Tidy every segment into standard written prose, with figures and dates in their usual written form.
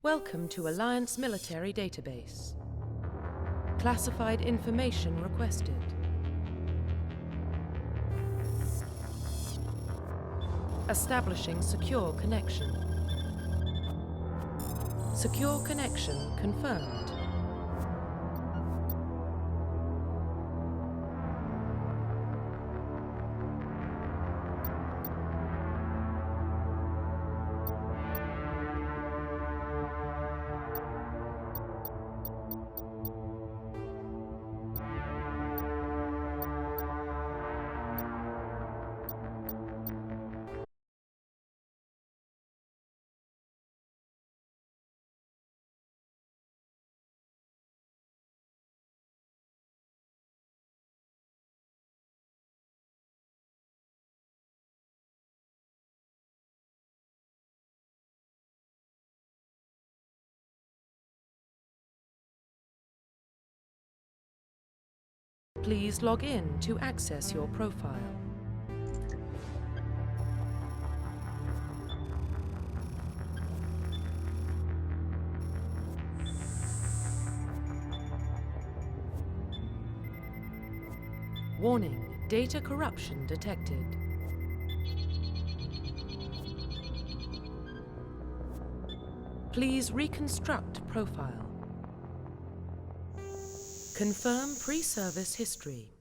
Welcome to Alliance Military Database. Classified information requested. Establishing secure connection. Secure connection confirmed. Please log in to access your profile. Warning, data corruption detected. Please reconstruct profile. Confirm pre-service history.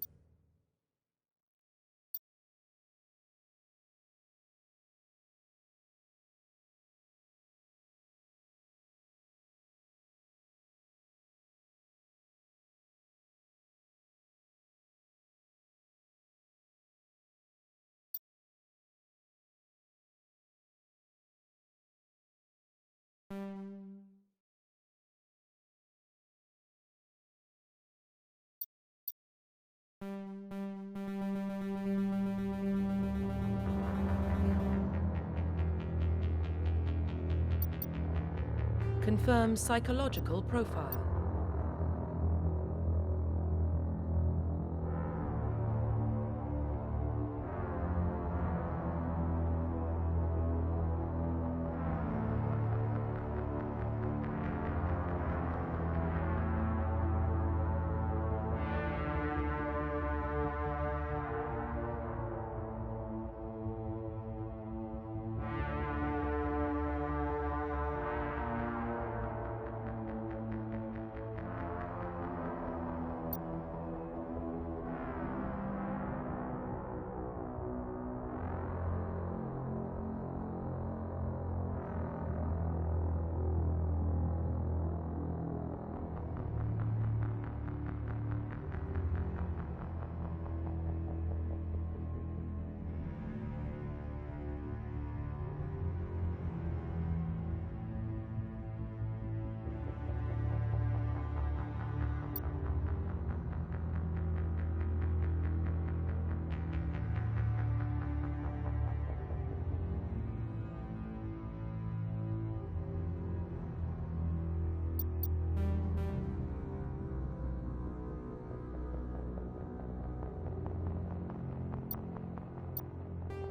Confirm psychological profile.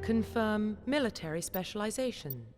Confirm military specialization.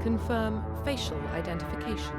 Confirm facial identification.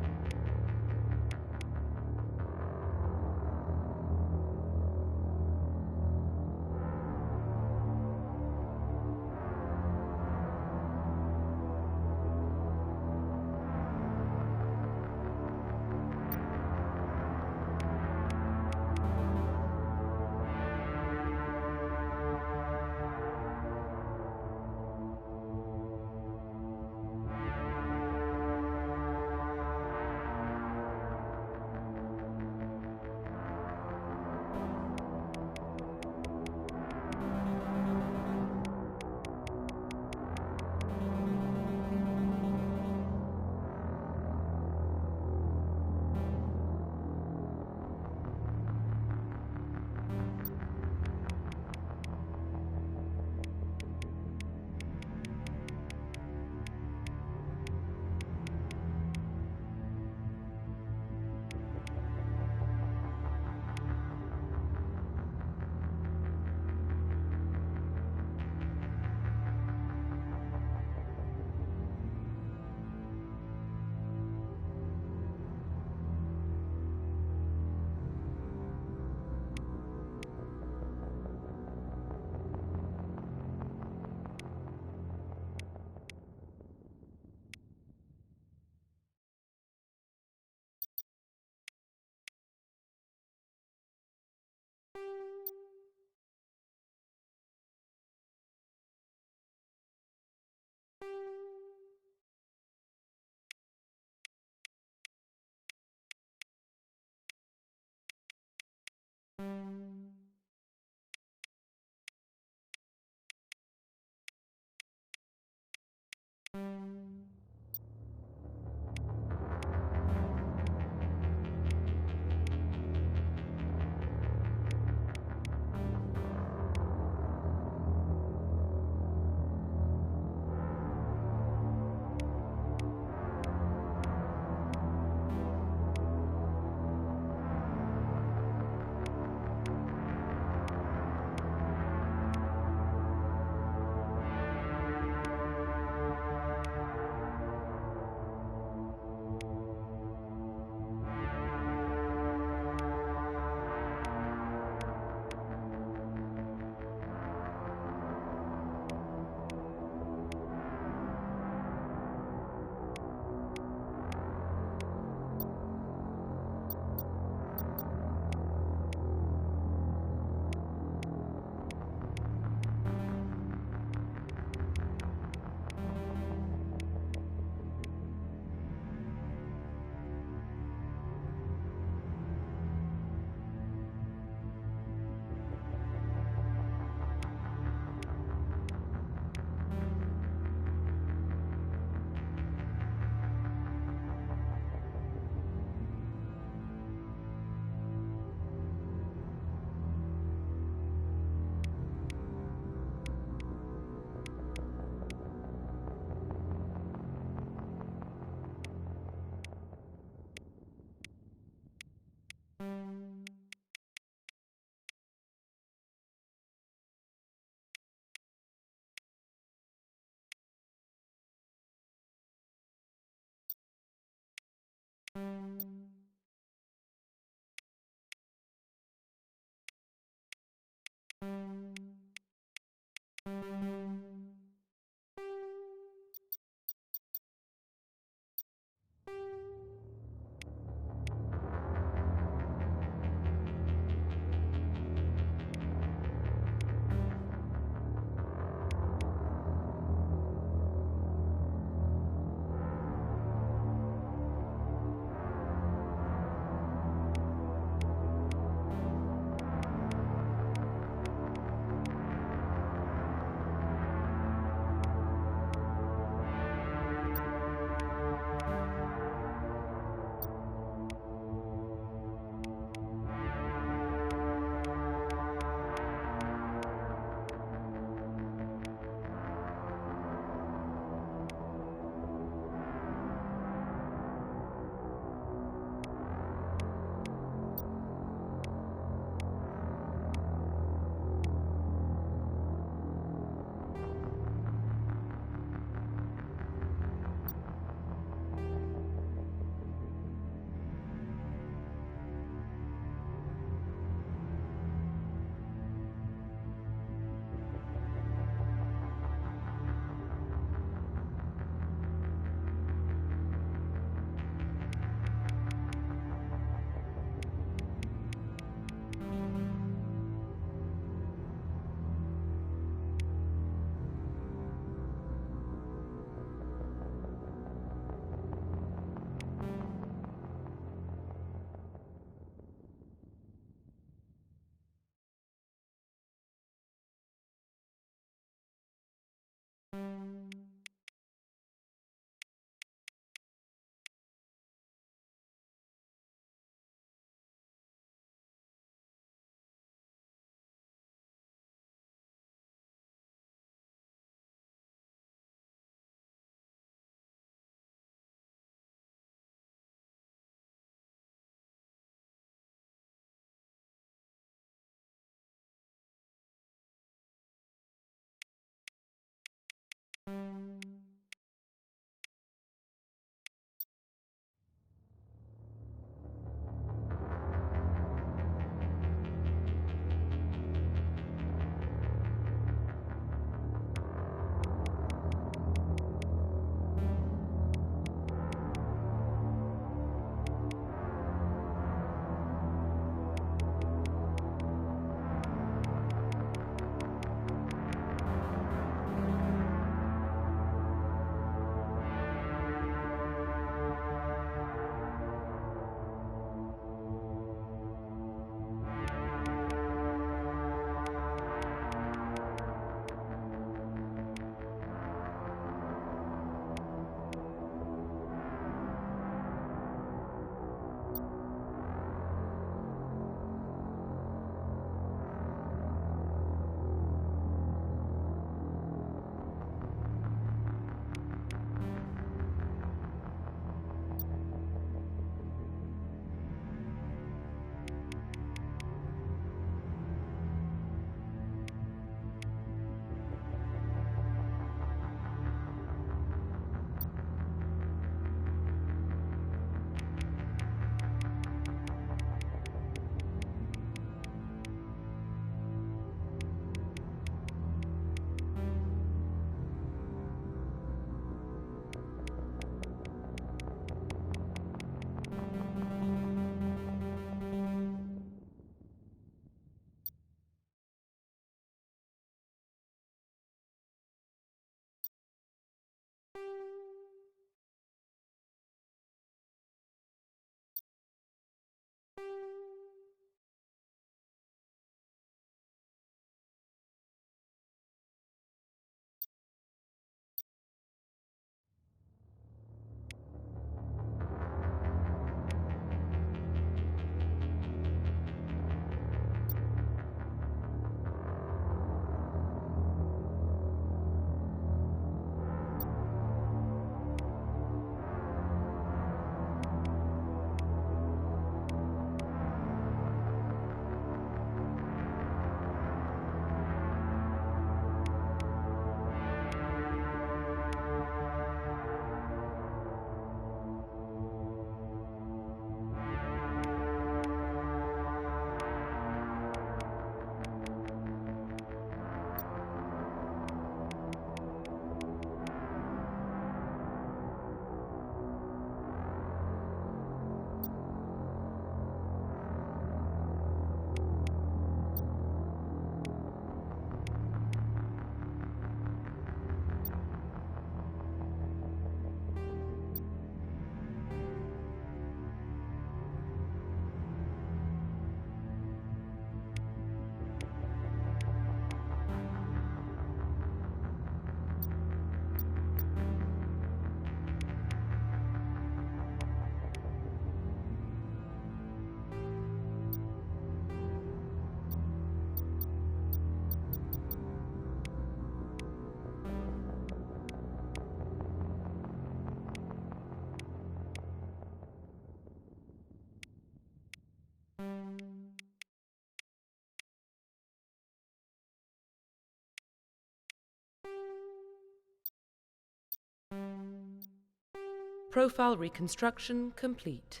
Profile reconstruction complete.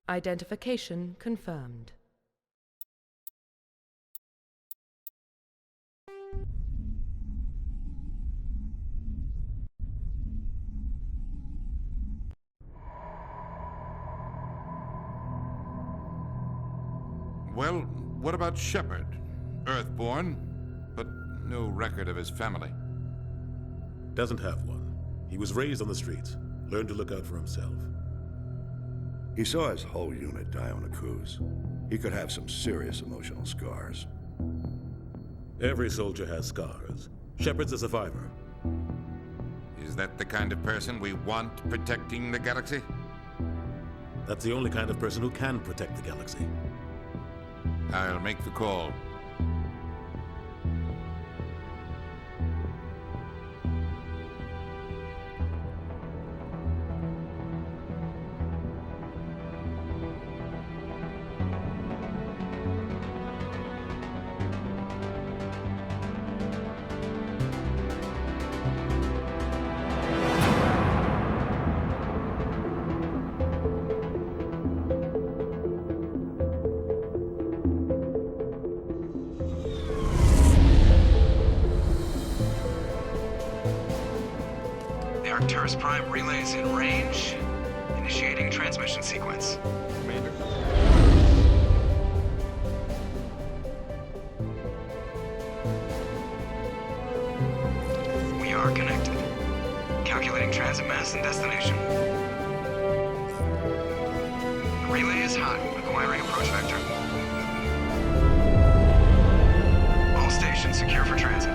Identification confirmed. Well, what about Shepard? Earthborn, but no record of his family. Doesn't have one. He was raised on the streets, learned to look out for himself. He saw his whole unit die on a cruise. He could have some serious emotional scars. Every soldier has scars. Shepard's a survivor. Is that the kind of person we want protecting the galaxy? That's the only kind of person who can protect the galaxy. I'll make the call. The Arcturus Prime relays in range. Initiating transmission sequence. Commander. We are connected. Calculating transit mass and destination. The relay is hot, acquiring approach vector. All stations secure for transit.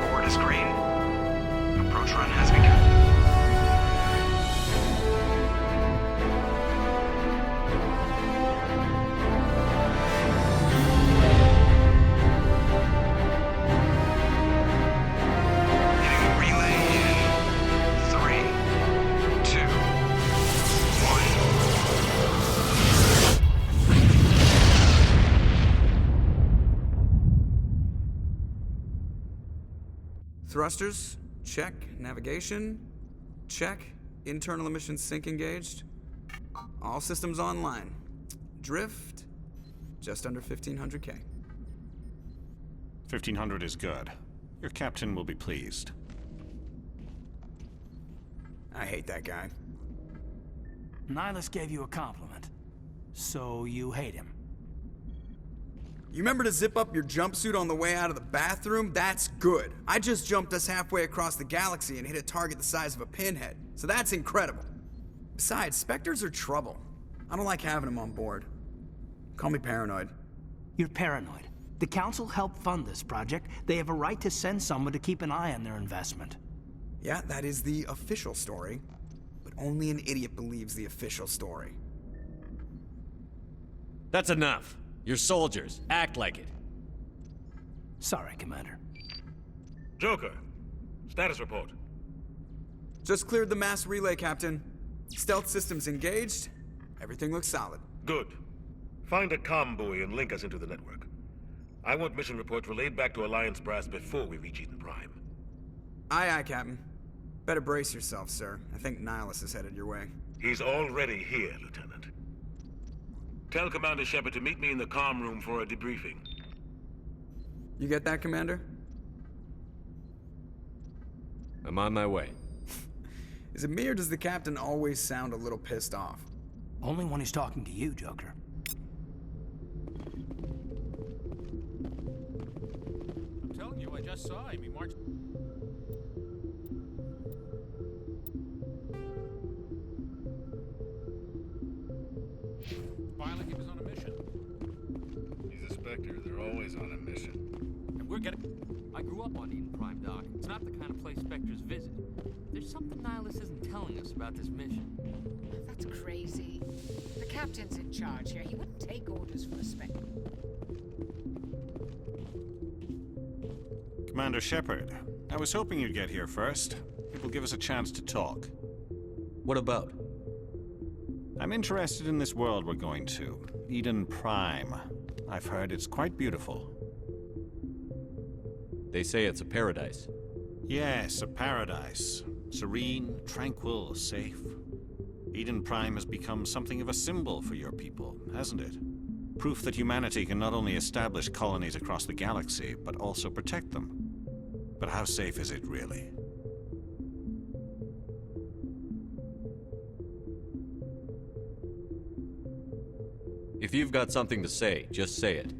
Board is green. Approach run has begun. Hitting relay in 3, 2, 1. Thrusters, check. Navigation, check. Internal emissions sync engaged. All systems online. Drift, just under 1500K. 1500 is good. Your captain will be pleased. I hate that guy. Nihilus gave you a compliment. So you hate him. You remember to zip up your jumpsuit on the way out of the bathroom? That's good. I just jumped us halfway across the galaxy and hit a target the size of a pinhead. So that's incredible. Besides, Spectres are trouble. I don't like having them on board. Call me paranoid. You're paranoid. The Council helped fund this project. They have a right to send someone to keep an eye on their investment. Yeah, that is the official story. But only an idiot believes the official story. That's enough. You're soldiers. Act like it. Sorry, Commander. Joker, status report. Just cleared the mass relay, Captain. Stealth systems engaged. Everything looks solid. Good. Find a comm buoy and link us into the network. I want mission reports relayed back to Alliance brass before we reach Eden Prime. Aye, aye, Captain. Better brace yourself, sir. I think Nihilus is headed your way. He's already here, Lieutenant. Tell Commander Shepard to meet me in the comm room for a debriefing. You get that, Commander? I'm on my way. Is it me or does the Captain always sound a little pissed off? Only when he's talking to you, Joker. I'm telling you, I just saw him. He marched... Spy like he was on a mission. He's a Spectre. They're always on a mission. And we're getting... I grew up on Eden Prime, Doc. It's not the kind of place Spectres visit. There's something Nihilus isn't telling us about this mission. That's crazy. The captain's in charge here. He wouldn't take orders from a Spectre. Commander Shepard, I was hoping you'd get here first. It will give us a chance to talk. What about? I'm interested in this world we're going to. Eden Prime. I've heard it's quite beautiful. They say it's a paradise. Yes, a paradise. Serene, tranquil, safe. Eden Prime has become something of a symbol for your people, hasn't it? Proof that humanity can not only establish colonies across the galaxy, but also protect them. But how safe is it, really? If you've got something to say, just say it.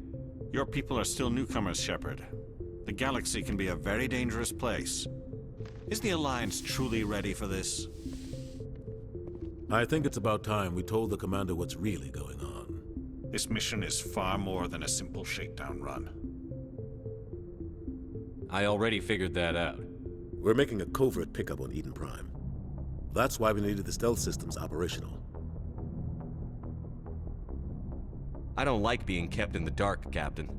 Your people are still newcomers, Shepard. The galaxy can be a very dangerous place. Is the Alliance truly ready for this? I think it's about time we told the Commander what's really going on. This mission is far more than a simple shakedown run. I already figured that out. We're making a covert pickup on Eden Prime. That's why we needed the stealth systems operational. I don't like being kept in the dark, Captain.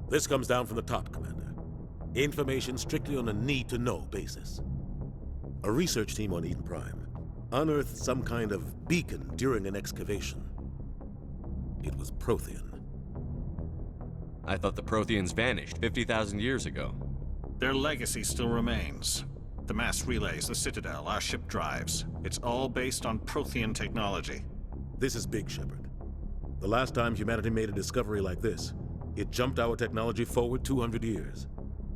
This comes down from the top, Commander. Information strictly on a need-to-know basis. A research team on Eden Prime unearthed some kind of beacon during an excavation. It was Prothean. I thought the Protheans vanished 50,000 years ago. Their legacy still remains. The mass relays, the Citadel, our ship drives. It's all based on Prothean technology. This is big, Shepard. The last time humanity made a discovery like this, it jumped our technology forward 200 years.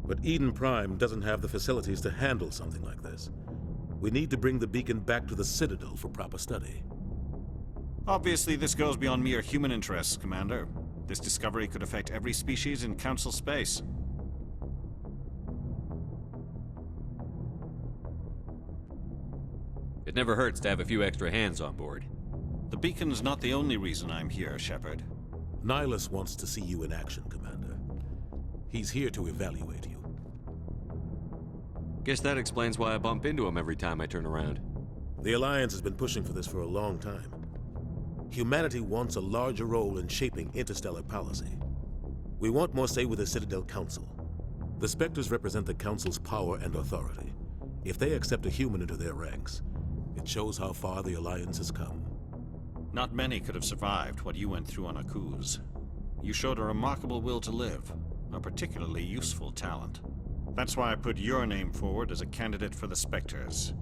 But Eden Prime doesn't have the facilities to handle something like this. We need to bring the beacon back to the Citadel for proper study. Obviously, this goes beyond mere human interests, Commander. This discovery could affect every species in Council space. It never hurts to have a few extra hands on board. The beacon's not the only reason I'm here, Shepard. Nihilus wants to see you in action, Commander. He's here to evaluate you. Guess that explains why I bump into him every time I turn around. The Alliance has been pushing for this for a long time. Humanity wants a larger role in shaping interstellar policy. We want more say with the Citadel Council. The Spectres represent the Council's power and authority. If they accept a human into their ranks, it shows how far the Alliance has come. Not many could have survived what you went through on Akuz. You showed a remarkable will to live, a particularly useful talent. That's why I put your name forward as a candidate for the Spectres.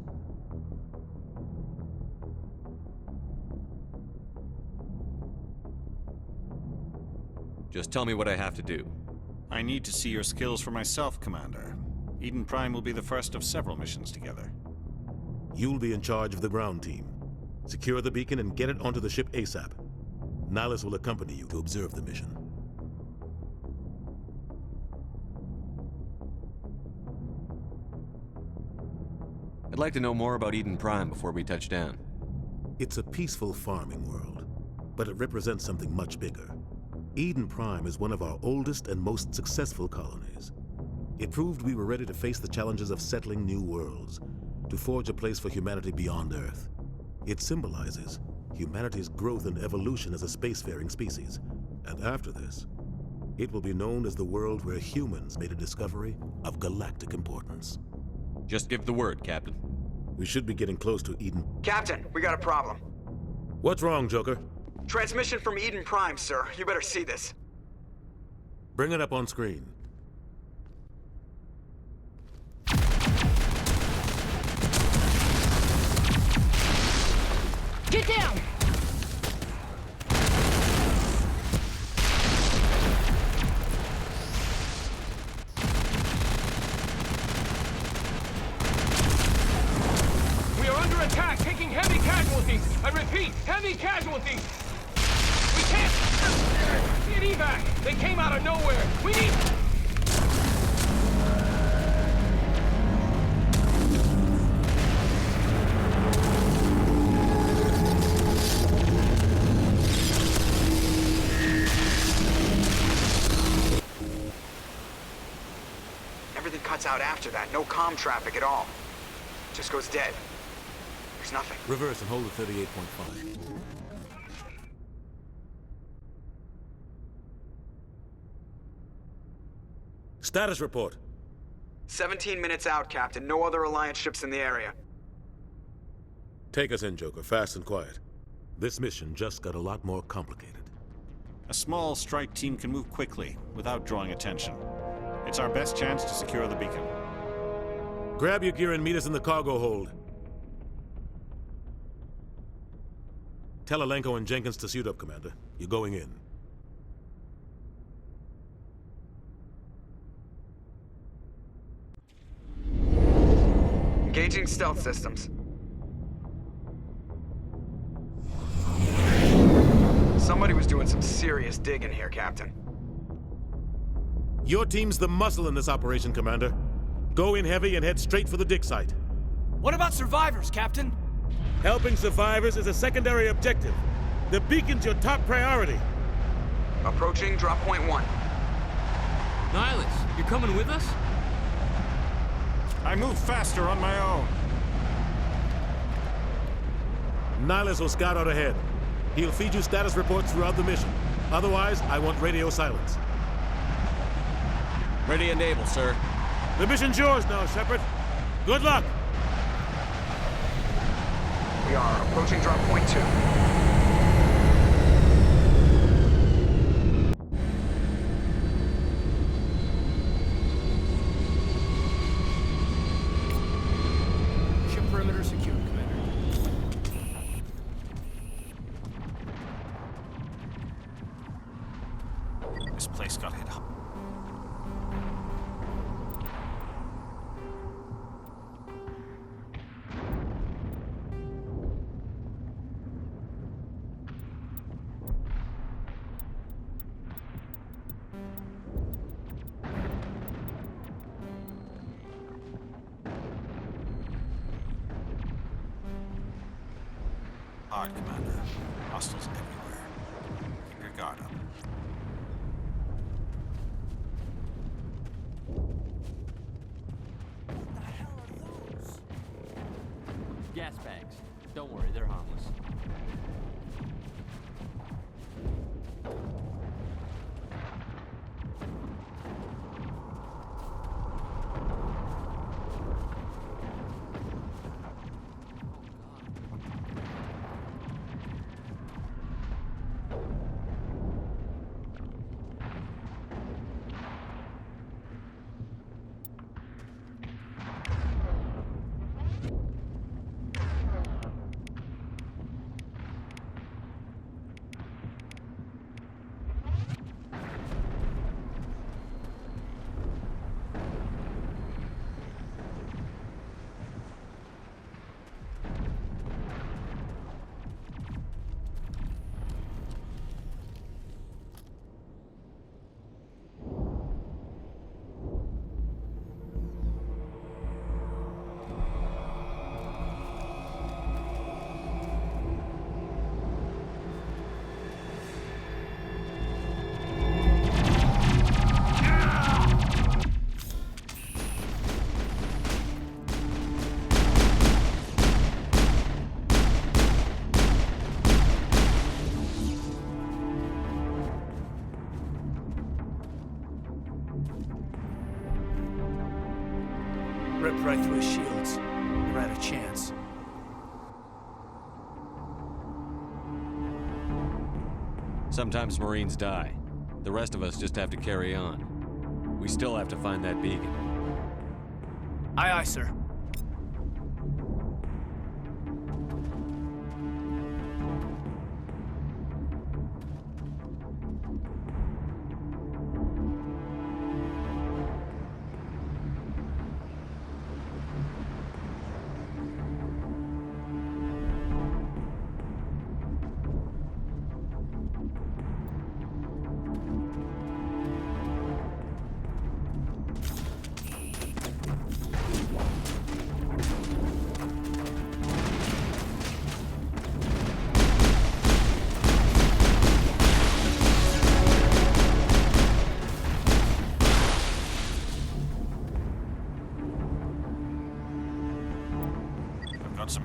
Just tell me what I have to do. I need to see your skills for myself, Commander. Eden Prime will be the first of several missions together. You'll be in charge of the ground team. Secure the beacon and get it onto the ship ASAP. Nihilus will accompany you to observe the mission. I'd like to know more about Eden Prime before we touch down. It's a peaceful farming world, but it represents something much bigger. Eden Prime is one of our oldest and most successful colonies. It proved we were ready to face the challenges of settling new worlds, to forge a place for humanity beyond Earth. It symbolizes humanity's growth and evolution as a spacefaring species. And after this, it will be known as the world where humans made a discovery of galactic importance. Just give the word, Captain. We should be getting close to Eden. Captain, we got a problem. What's wrong, Joker? Transmission from Eden Prime, sir. You better see this. Bring it up on screen. Get down! We are under attack, taking heavy casualties. I repeat, heavy casualties. We can't get evac. They came out of nowhere. We need... Everything cuts out after that. No comm traffic at all. Just goes dead. There's nothing. Reverse and hold at 38.5. Status report. 17 minutes out, Captain. No other Alliance ships in the area. Take us in, Joker, fast and quiet. This mission just got a lot more complicated. A small strike team can move quickly, without drawing attention. It's our best chance to secure the beacon. Grab your gear and meet us in the cargo hold. Tell Alenko and Jenkins to suit up, Commander. You're going in. Engaging stealth systems. Somebody was doing some serious digging here, Captain. Your team's the muscle in this operation, Commander. Go in heavy and head straight for the dig site. What about survivors, Captain? Helping survivors is a secondary objective. The beacon's your top priority. Approaching drop point 1. Nihilus, you coming with us? I move faster on my own. Nihilus will scout out ahead. He'll feed you status reports throughout the mission. Otherwise, I want radio silence. Ready and able, sir. The mission's yours now, Shepard. Good luck! We are approaching drop point 2. Ship perimeter secure, Commander. This place got hit hard. Hard, Commander. Hostiles everywhere. Keep your guard up. Gas bags. Don't worry, they're harmless. Ripped right through his shields. Never had a chance. Sometimes Marines die. The rest of us just have to carry on. We still have to find that beacon. Aye, aye, sir. Got some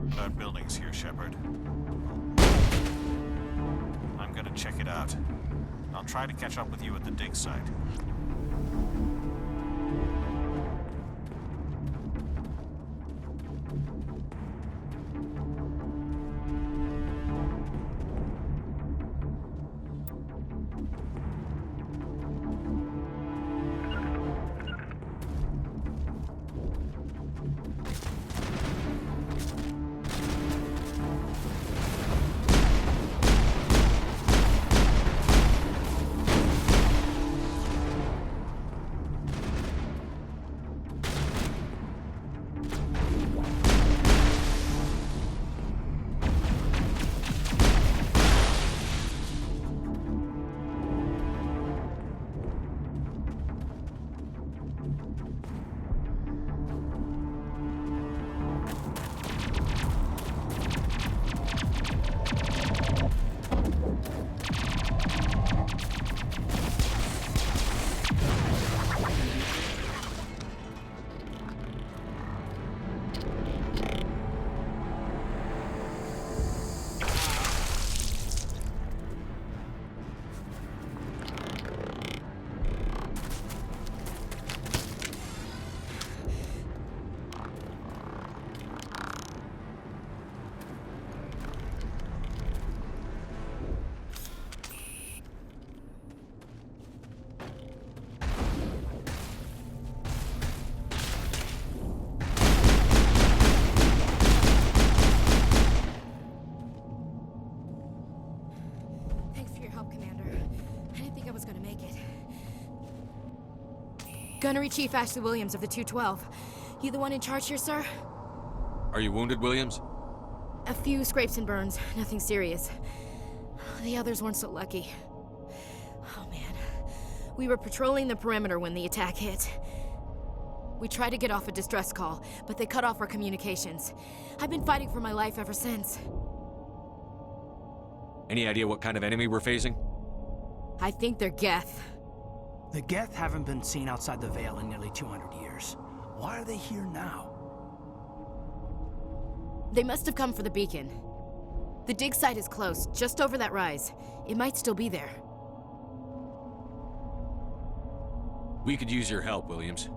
That building's here, Shepard. I'm gonna check it out. I'll try to catch up with you at the dig site. Gunnery Chief Ashley Williams of the 212. You the one in charge here, sir? Are you wounded, Williams? A few scrapes and burns, nothing serious. The others weren't so lucky. Oh man. We were patrolling the perimeter when the attack hit. We tried to get off a distress call, but they cut off our communications. I've been fighting for my life ever since. Any idea what kind of enemy we're facing? I think they're Geth. The Geth haven't been seen outside the Veil in nearly 200 years. Why are they here now? They must have come for the beacon. The dig site is close, just over that rise. It might still be there. We could use your help, Williams.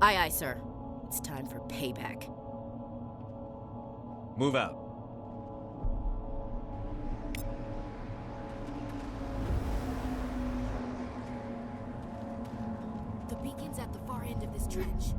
Aye, aye, sir. It's time for payback. Move out. The beacon's at the far end of this trench.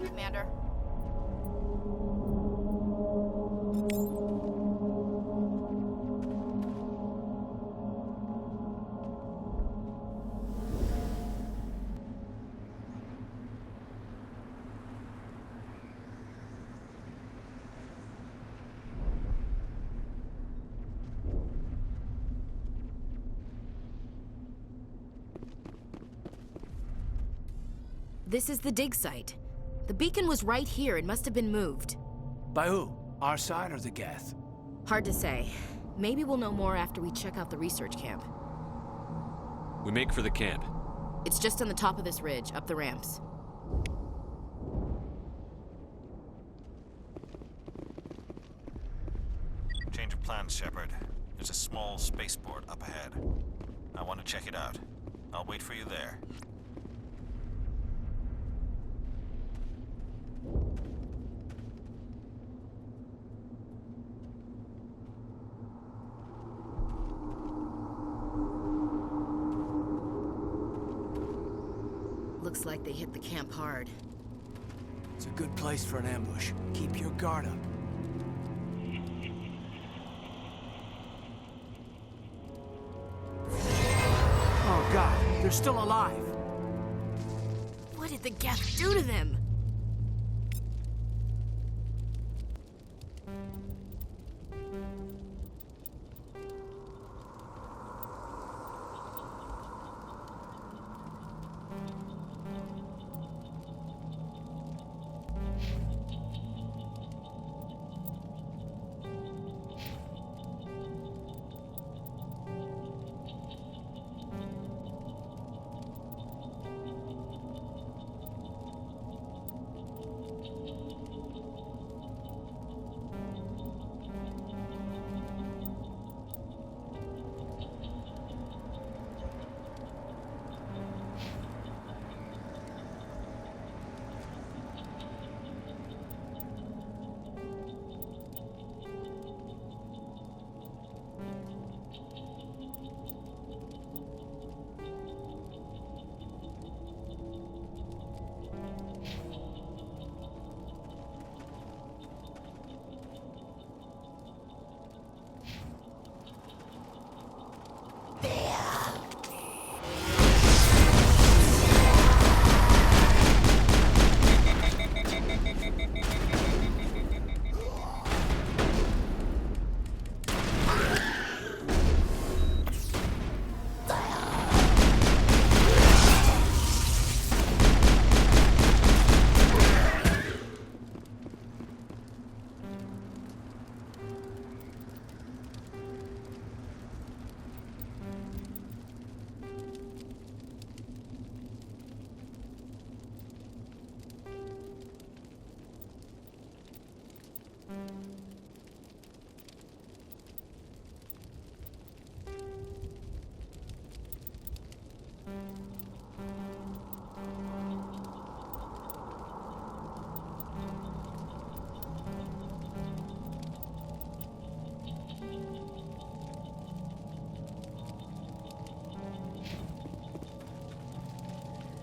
Commander. This is the dig site. The beacon was right here. It must have been moved. By who? Our side or the Geth? Hard to say. Maybe we'll know more after we check out the research camp. We make for the camp. It's just on the top of this ridge, up the ramps. Change of plans, Shepard. There's a small spaceport up ahead. I want to check it out. I'll wait for you there. Looks like they hit the camp hard. It's a good place for an ambush. Keep your guard up. Oh God, they're still alive. What did the Geth do to them?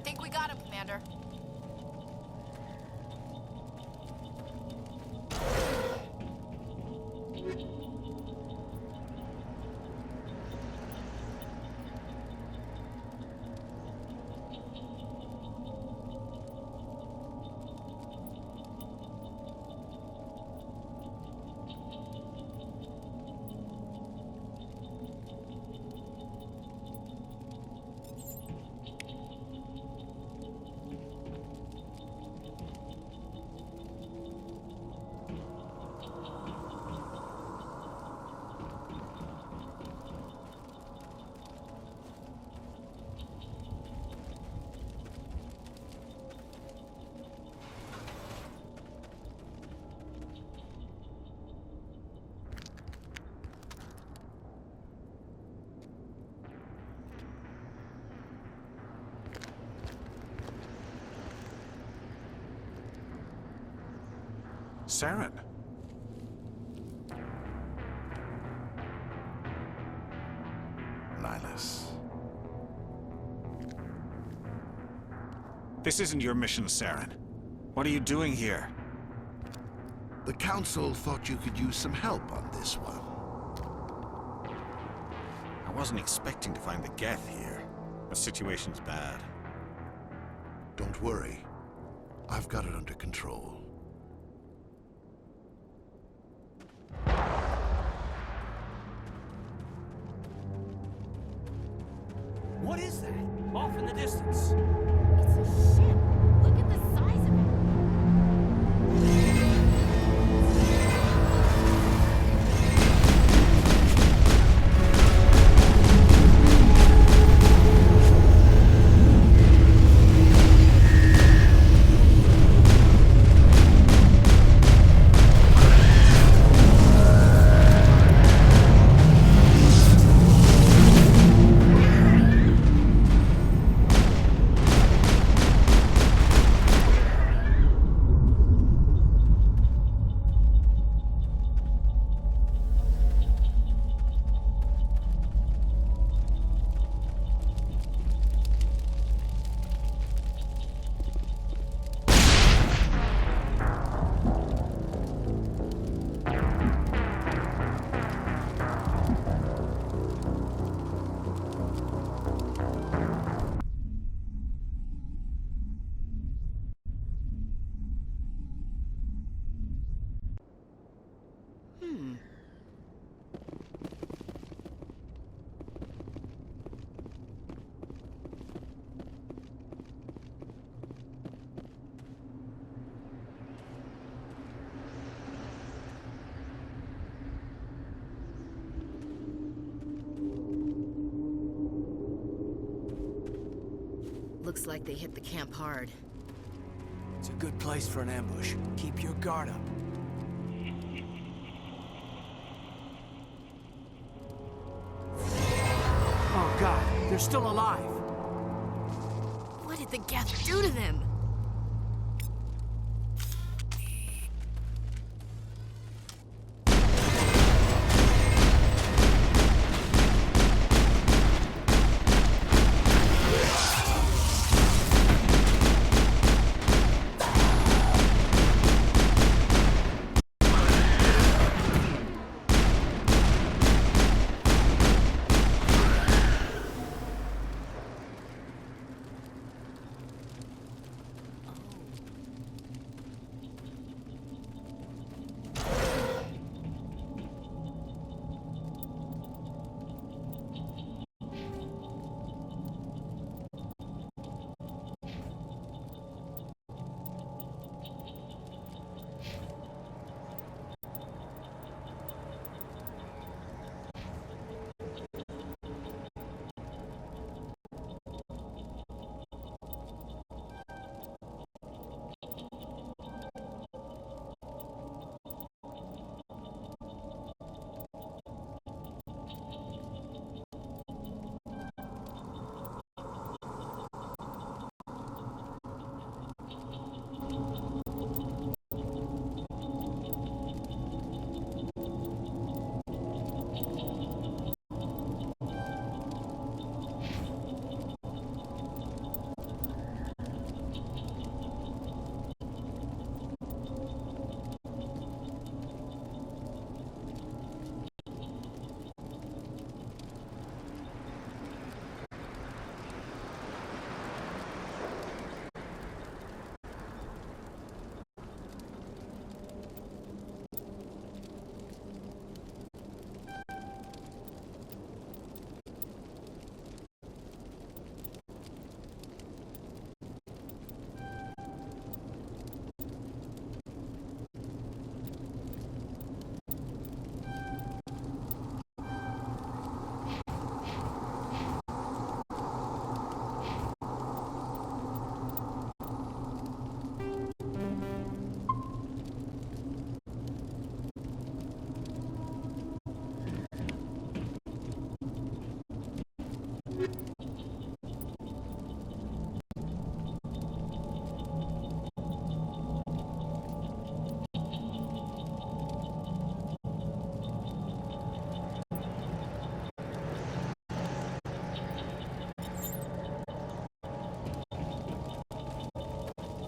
Think we got him, Commander. Saren. Nihilus. This isn't your mission, Saren. What are you doing here? The Council thought you could use some help on this one. I wasn't expecting to find the Geth here. The situation's bad. Don't worry. I've got it under control. What is that? Off in the distance. It's a ship. Look at the size of it. Looks like they hit the camp hard. It's a good place for an ambush. Keep your guard up. Oh God, they're still alive. What did the Geth do to them?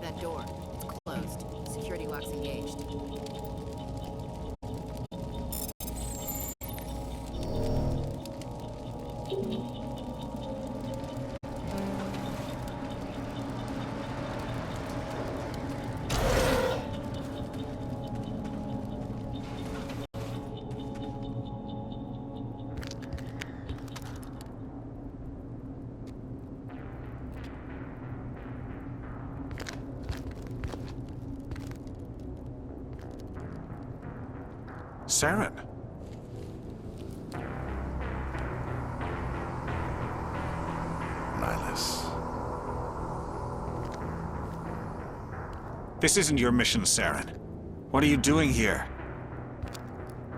That door. It's closed. Security lock's engaged. Saren. Nihilus. This isn't your mission, Saren. What are you doing here?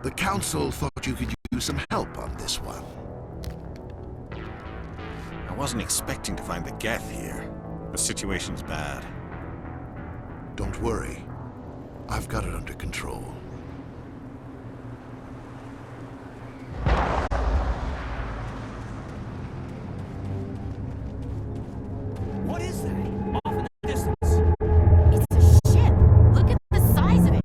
The Council thought you could use some help on this one. I wasn't expecting to find the Geth here. The situation's bad. Don't worry. I've got it under control. What is that? Off in the distance. It's a ship. Look at the size of it.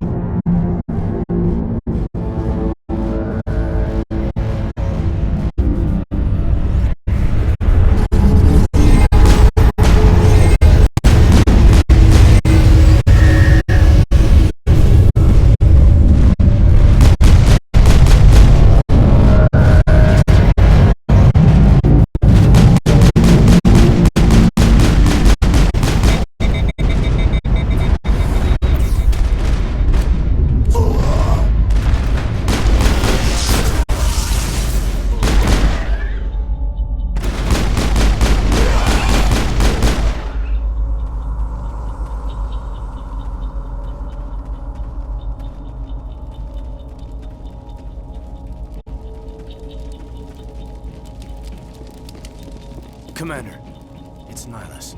Commander, it's Nihilus.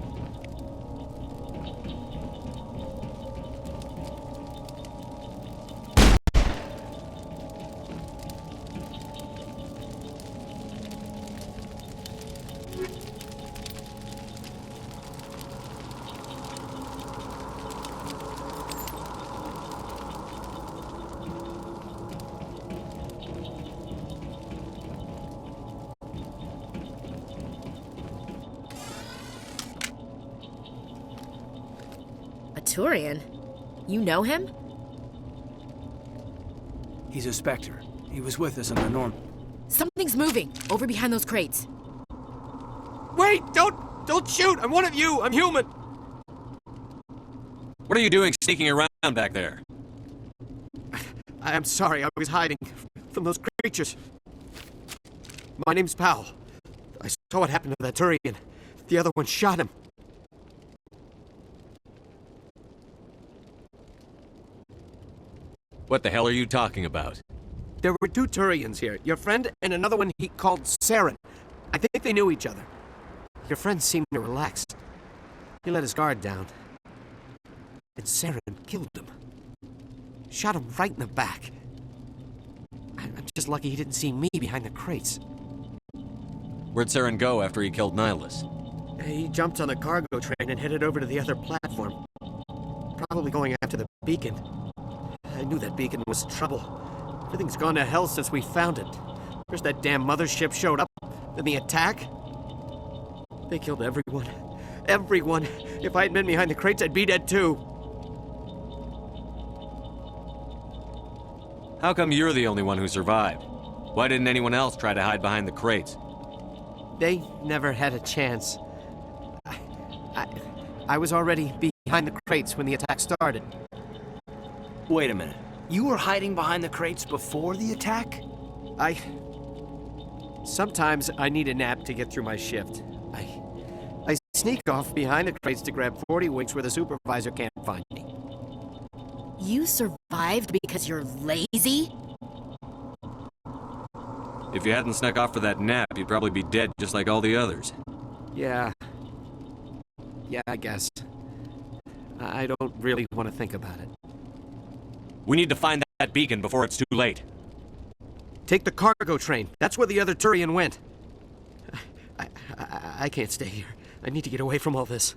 Turian? You know him? He's a Spectre. He was with us in the Norm. Something's moving, over behind those crates. Wait! Don't shoot! I'm one of you! I'm human! What are you doing sneaking around back there? I'm sorry, I was hiding from those creatures. My name's Powell. I saw what happened to that Turian. The other one shot him. What the hell are you talking about? There were 2 Turians here. Your friend and another one he called Saren. I think they knew each other. Your friend seemed to relax. He let his guard down. And Saren killed him. Shot him right in the back. I'm just lucky he didn't see me behind the crates. Where'd Saren go after he killed Nihilus? He jumped on a cargo train and headed over to the other platform. Probably going after the beacon. I knew that beacon was trouble. Everything's gone to hell since we found it. First that damn mothership showed up, then the attack. They killed everyone. Everyone. If I had been behind the crates, I'd be dead too. How come you're the only one who survived? Why didn't anyone else try to hide behind the crates? They never had a chance. I was already behind the crates when the attack started. Wait a minute. You were hiding behind the crates before the attack? Sometimes I need a nap to get through my shift. I sneak off behind the crates to grab 40 winks where the supervisor can't find me. You survived because you're lazy? If you hadn't snuck off for that nap, you'd probably be dead just like all the others. Yeah, I guess. I don't really want to think about it. We need to find that beacon before it's too late. Take the cargo train. That's where the other Turian went. I can't stay here. I need to get away from all this.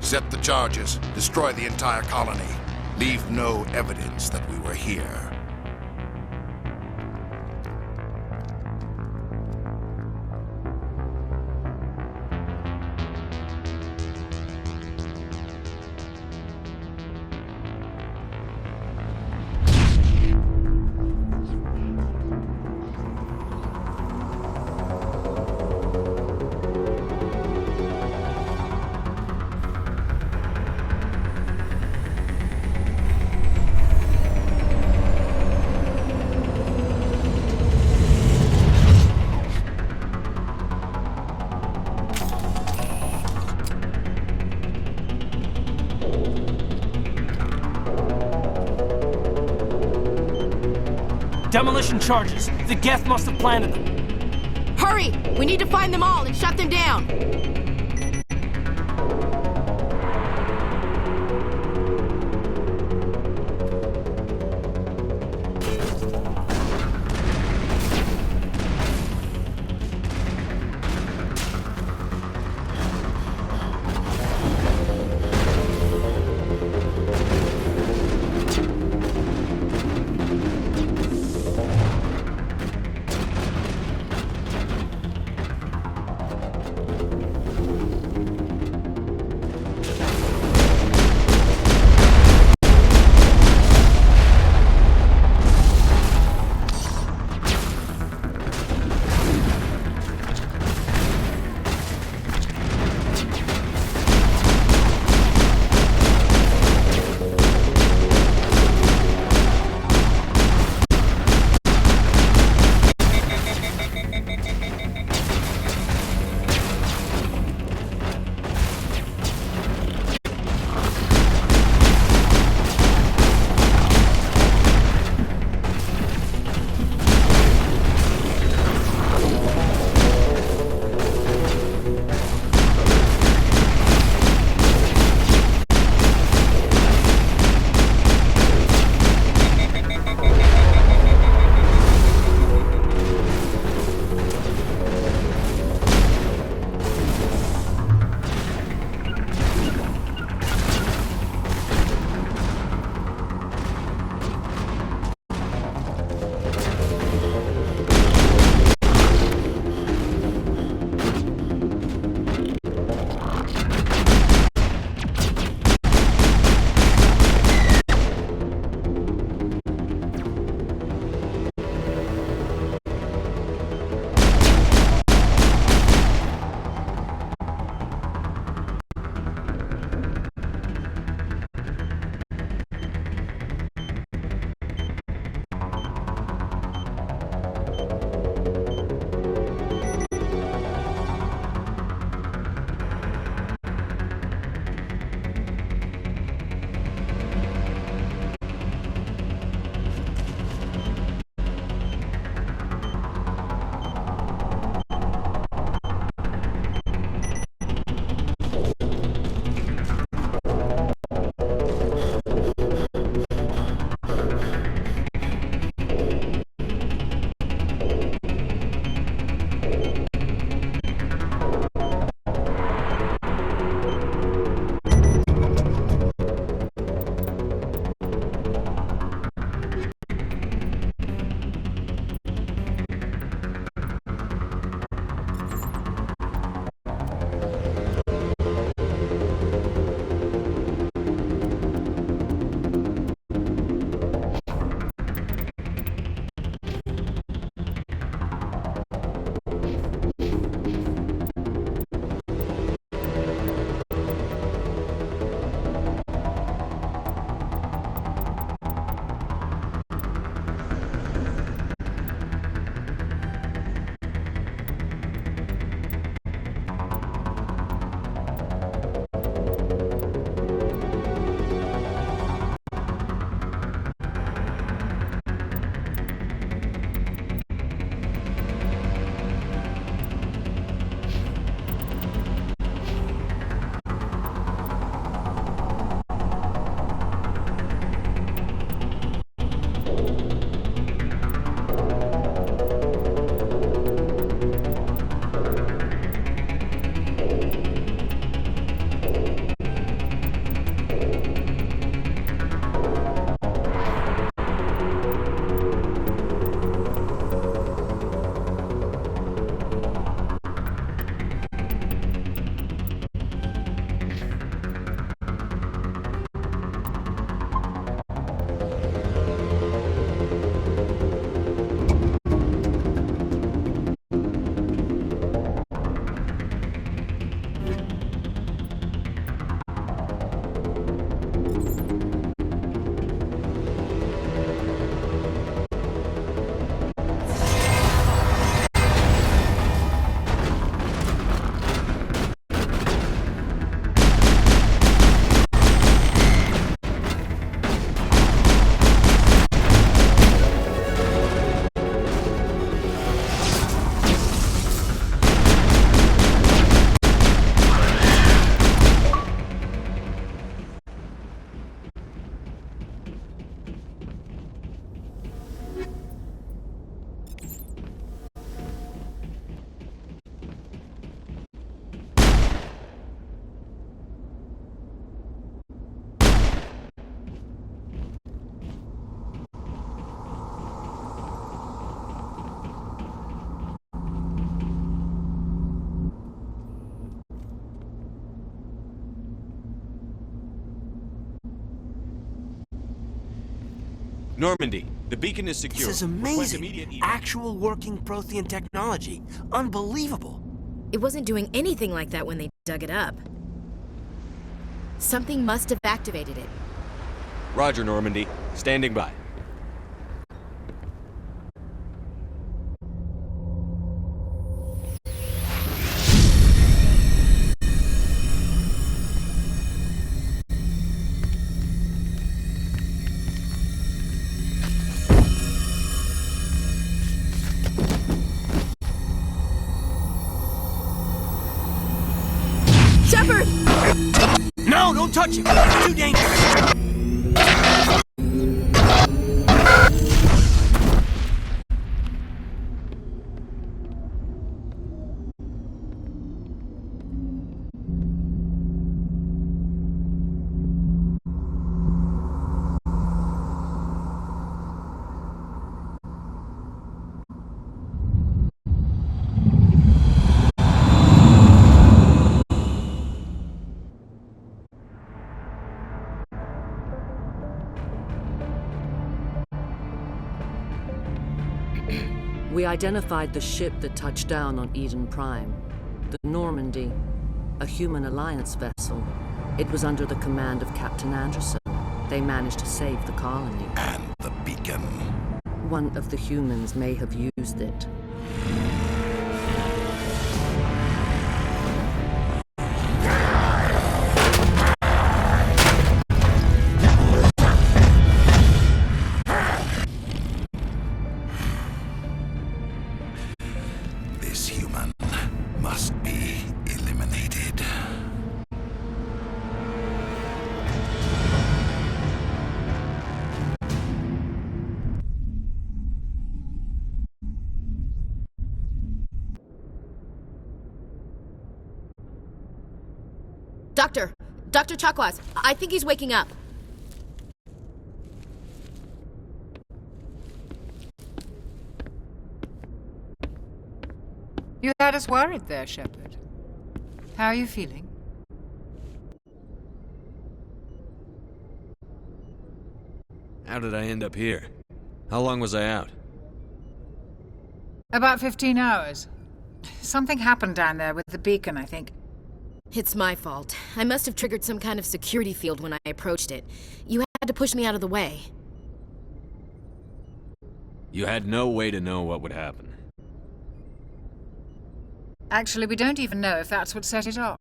Set the charges. Destroy the entire colony. Leave no evidence that we were here. Demolition charges. The Geth must have planted them. Hurry! We need to find them all and shut them down. Normandy, the beacon is secure. This is amazing. Actual working Prothean technology. Unbelievable. It wasn't doing anything like that when they dug it up. Something must have activated it. Roger, Normandy. Standing by. Shepard! No, don't touch him! It's too dangerous! We identified the ship that touched down on Eden Prime. The Normandy, a human alliance vessel. It was under the command of Captain Anderson. They managed to save the colony. And the beacon. One of the humans may have used it. This human must be eliminated. Dr. Chakwas, I think he's waking up. You had us worried there, Shepard. How are you feeling? How did I end up here? How long was I out? About 15 hours. Something happened down there with the beacon, I think. It's my fault. I must have triggered some kind of security field when I approached it. You had to push me out of the way. You had no way to know what would happen. Actually, we don't even know if that's what set it off.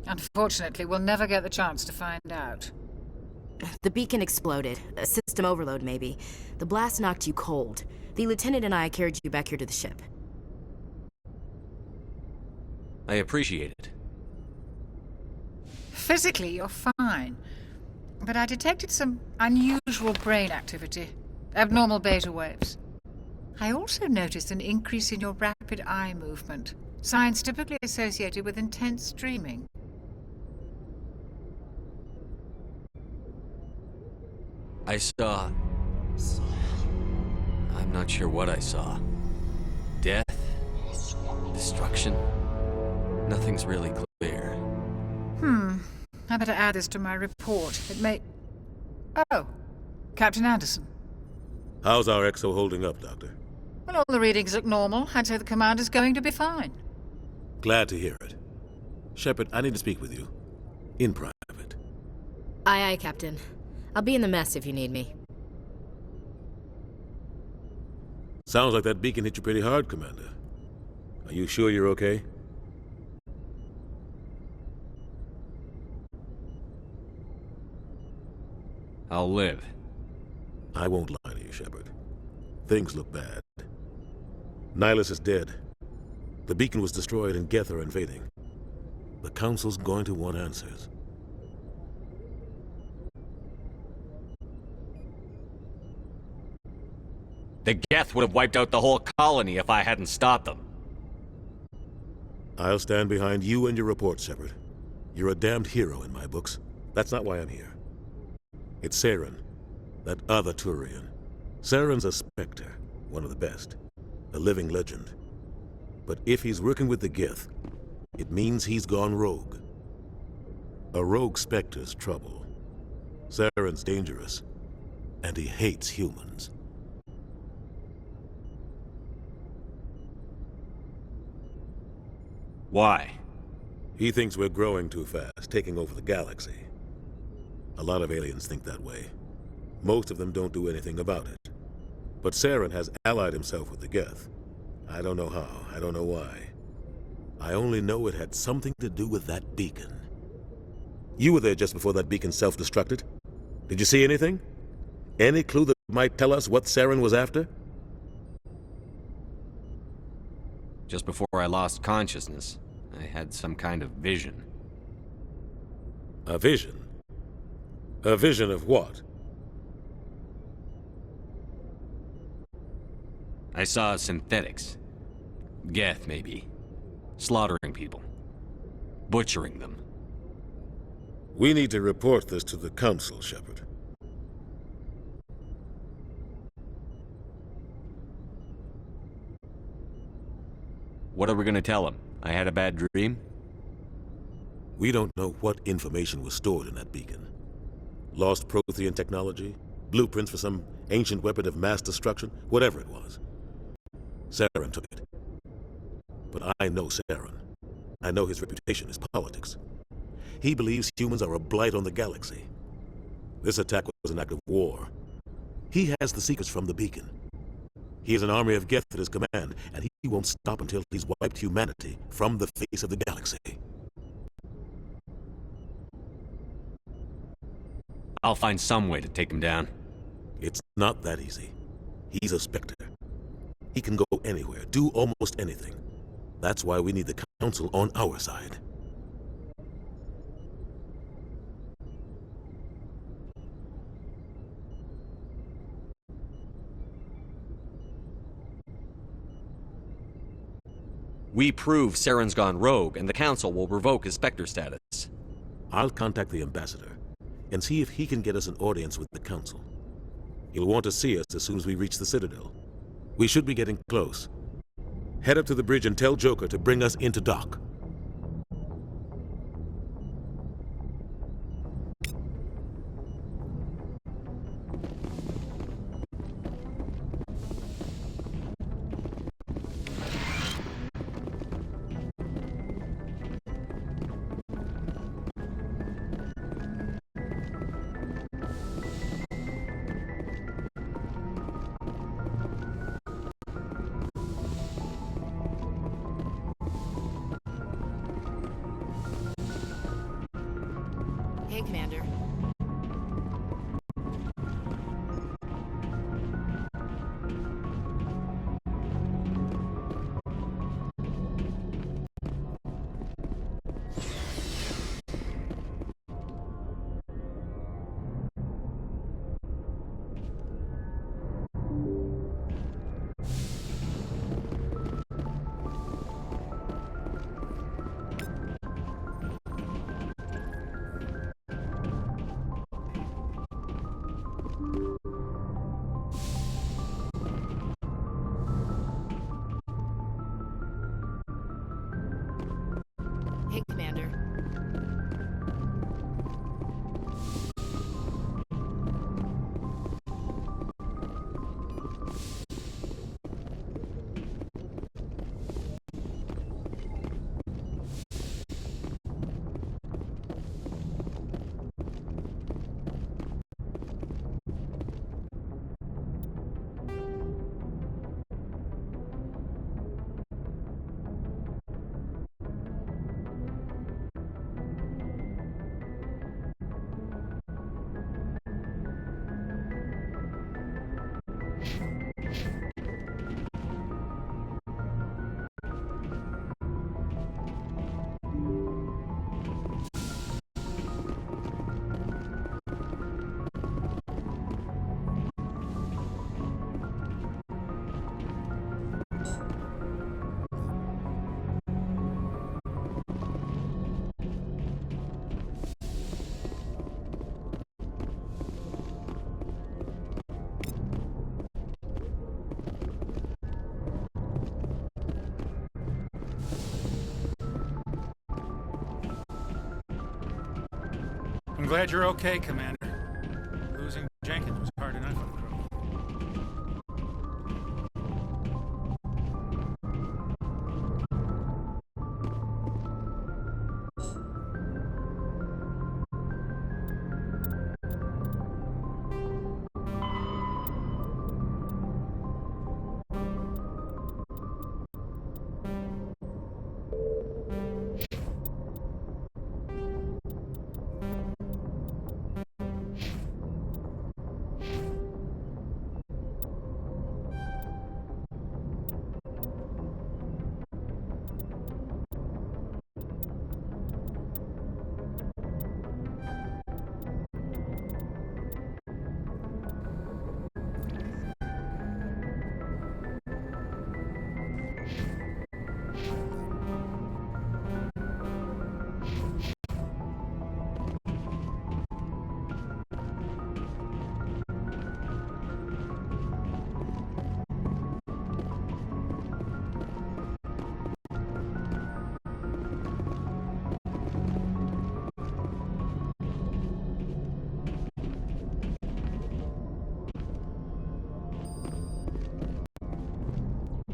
Unfortunately, we'll never get the chance to find out. The beacon exploded. A system overload, maybe. The blast knocked you cold. The lieutenant and I carried you back here to the ship. I appreciate it. Physically, you're fine. But I detected some unusual brain activity. Abnormal beta waves. I also noticed an increase in your rapid eye movement. Signs typically associated with intense dreaming. I saw... I'm not sure what I saw. Death? Destruction? Nothing's really clear. I better add this to my report. It may... Oh, Captain Anderson. How's our EXO holding up, Doctor? Well, all the readings look normal. I'd say the commander's going to be fine. Glad to hear it. Shepard, I need to speak with you. In private. Aye, aye, Captain. I'll be in the mess if you need me. Sounds like that beacon hit you pretty hard, Commander. Are you sure you're okay? I'll live. I won't lie to you, Shepard. Things look bad. Nihilus is dead. The beacon was destroyed and Geth are invading. The Council's going to want answers. The Geth would have wiped out the whole colony if I hadn't stopped them. I'll stand behind you and your report, Shepard. You're a damned hero in my books. That's not why I'm here. It's Saren, that other Turian. Saren's a Spectre, one of the best. A living legend. But if he's working with the Geth, it means he's gone rogue. A rogue Spectre's trouble. Saren's dangerous. And he hates humans. Why? He thinks we're growing too fast, taking over the galaxy. A lot of aliens think that way. Most of them don't do anything about it. But Saren has allied himself with the Geth. I don't know how, I don't know why. I only know it had something to do with that beacon. You were there just before that beacon self-destructed. Did you see anything? Any clue that might tell us what Saren was after? Just before I lost consciousness, I had some kind of vision. A vision? A vision of what? I saw synthetics. Geth, maybe. Slaughtering people. Butchering them. We need to report this to the Council, Shepard. What are we gonna tell him? I had a bad dream? We don't know what information was stored in that beacon. Lost Prothean technology? Blueprints for some ancient weapon of mass destruction? Whatever it was. Saren took it. But I know Saren. I know his reputation is politics. He believes humans are a blight on the galaxy. This attack was an act of war. He has the secrets from the beacon. He has an army of Geth at his command, and he won't stop until he's wiped humanity from the face of the galaxy. I'll find some way to take him down. It's not that easy. He's a Spectre. He can go anywhere, do almost anything. That's why we need the Council on our side. We prove Saren's gone rogue, and the Council will revoke his Spectre status. I'll contact the Ambassador and see if he can get us an audience with the Council. He'll want to see us as soon as we reach the Citadel. We should be getting close. Head up to the bridge and tell Joker to bring us into dock. Hey, Commander. Hey, Commander. I'm glad you're okay, Commander. Losing Jenkins was hard enough on the crew.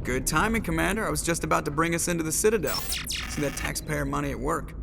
Good timing, Commander. I was just about to bring us into the Citadel. See that taxpayer money at work.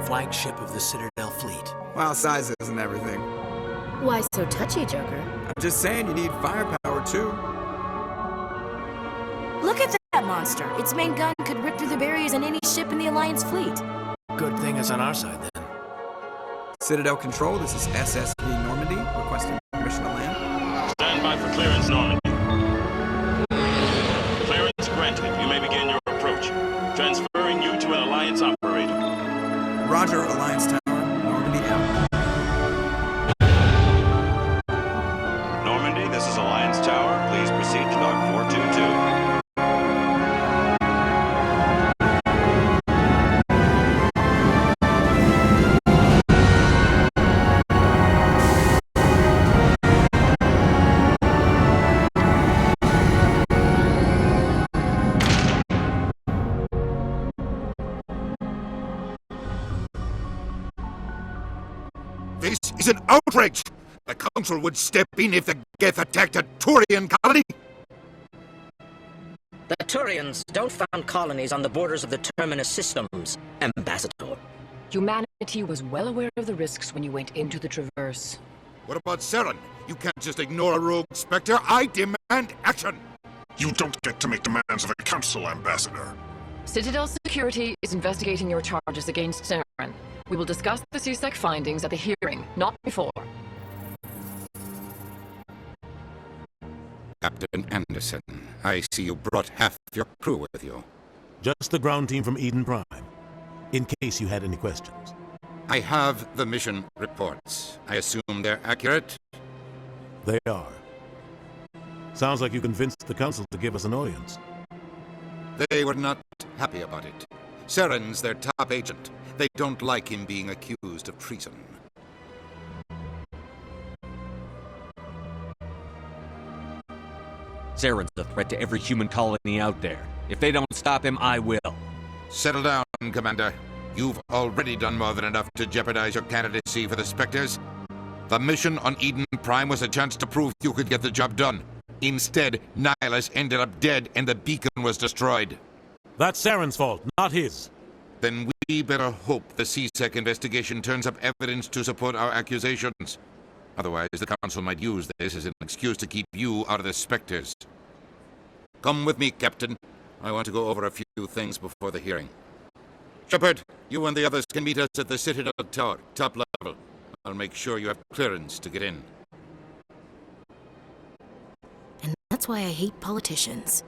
Flagship of the Citadel fleet. Well, size isn't everything. Why so touchy, Joker? I'm just saying you need firepower, too. Look at that monster! Its main gun could rip through the barriers in any ship in the Alliance fleet. Good thing it's on our side, then. Citadel Control, this is SSV Normandy, requesting permission to land. Stand by for clearance, Normandy. Clearance granted. You may begin your approach. Transferring you to an Alliance operator. Roger, Alliance Tower. Normandy out. Normandy, this is Alliance Tower. Please proceed to dock 422. This is an outrage! The Council would step in if the Geth attacked a Turian colony! The Turians don't found colonies on the borders of the Terminus systems, Ambassador. Humanity was well aware of the risks when you went into the Traverse. What about Saren? You can't just ignore a rogue Spectre. I demand action! You don't get to make demands of a Council, Ambassador. Citadel Security is investigating your charges against Saren. We will discuss the CSEC findings at the hearing, not before. Captain Anderson, I see you brought half your crew with you. Just the ground team from Eden Prime, in case you had any questions. I have the mission reports. I assume they're accurate? They are. Sounds like you convinced the Council to give us an audience. They were not happy about it. Saren's their top agent. They don't like him being accused of treason. Saren's a threat to every human colony out there. If they don't stop him, I will. Settle down, Commander. You've already done more than enough to jeopardize your candidacy for the Spectres. The mission on Eden Prime was a chance to prove you could get the job done. Instead, Nihilus ended up dead and the beacon was destroyed. That's Saren's fault, not his. Then we better hope the CSEC investigation turns up evidence to support our accusations. Otherwise, the Council might use this as an excuse to keep you out of the Spectres. Come with me, Captain. I want to go over a few things before the hearing. Shepard, you and the others can meet us at the Citadel Tower, top level. I'll make sure you have clearance to get in. And that's why I hate politicians.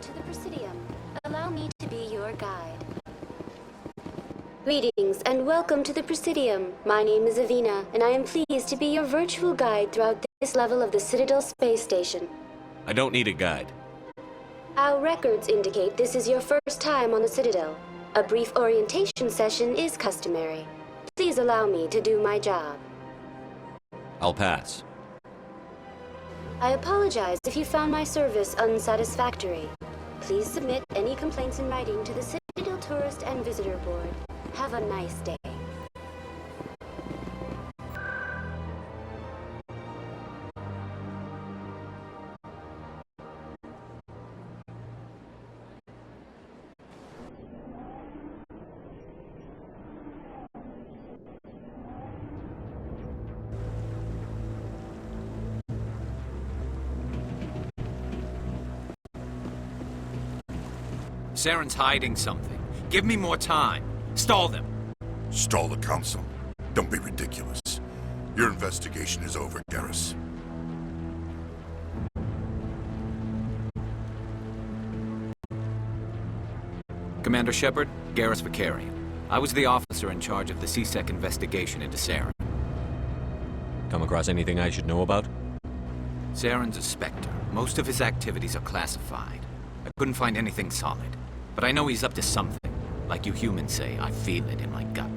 to the Presidium. Allow me to be your guide. Greetings and welcome to the Presidium. My name is Avina, and I am pleased to be your virtual guide throughout this level of the Citadel space station. I don't need a guide. Our records indicate this is your first time on the Citadel. A brief orientation session is customary. Please allow me to do my job. I'll pass. I apologize if you found my service unsatisfactory. Please submit any complaints in writing to the Citadel Tourist and Visitor Board. Have a nice day. Saren's hiding something. Give me more time. Stall them. Stall the Council? Don't be ridiculous. Your investigation is over, Garrus. Commander Shepard, Garrus Vicarian. I was the officer in charge of the C-Sec investigation into Saren. Come across anything I should know about? Saren's a Spectre. Most of his activities are classified. I couldn't find anything solid. But I know he's up to something. Like you humans say, I feel it in my gut.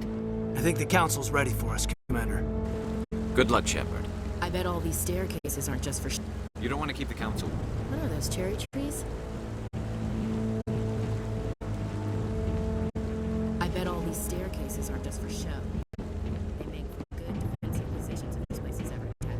I think the Council's ready for us, Commander. Good luck, Shepard. I bet all these staircases aren't just for You don't want to keep the Council? What are those, cherry trees? I bet all these staircases aren't just for show. They make for good defensive positions if this place is ever attacked.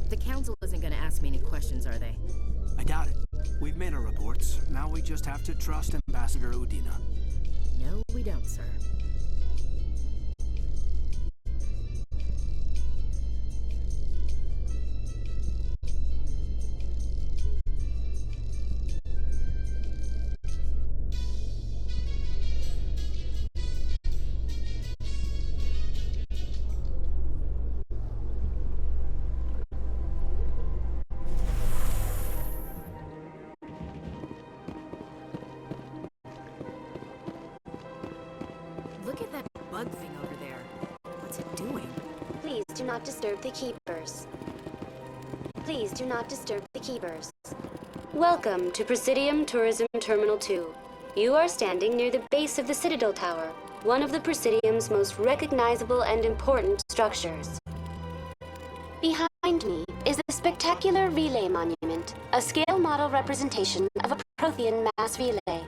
The Council isn't gonna ask me any questions, are they? I doubt it. We've made our reports. Now we just have to trust Ambassador Udina. No, we don't, sir. Look at that bug thing over there. What's it doing? Please do not disturb the Keepers. Please do not disturb the Keepers. Welcome to Presidium Tourism Terminal 2. You are standing near the base of the Citadel Tower, one of the Presidium's most recognizable and important structures. Behind me is the spectacular relay monument, a scale model representation of a Prothean mass relay.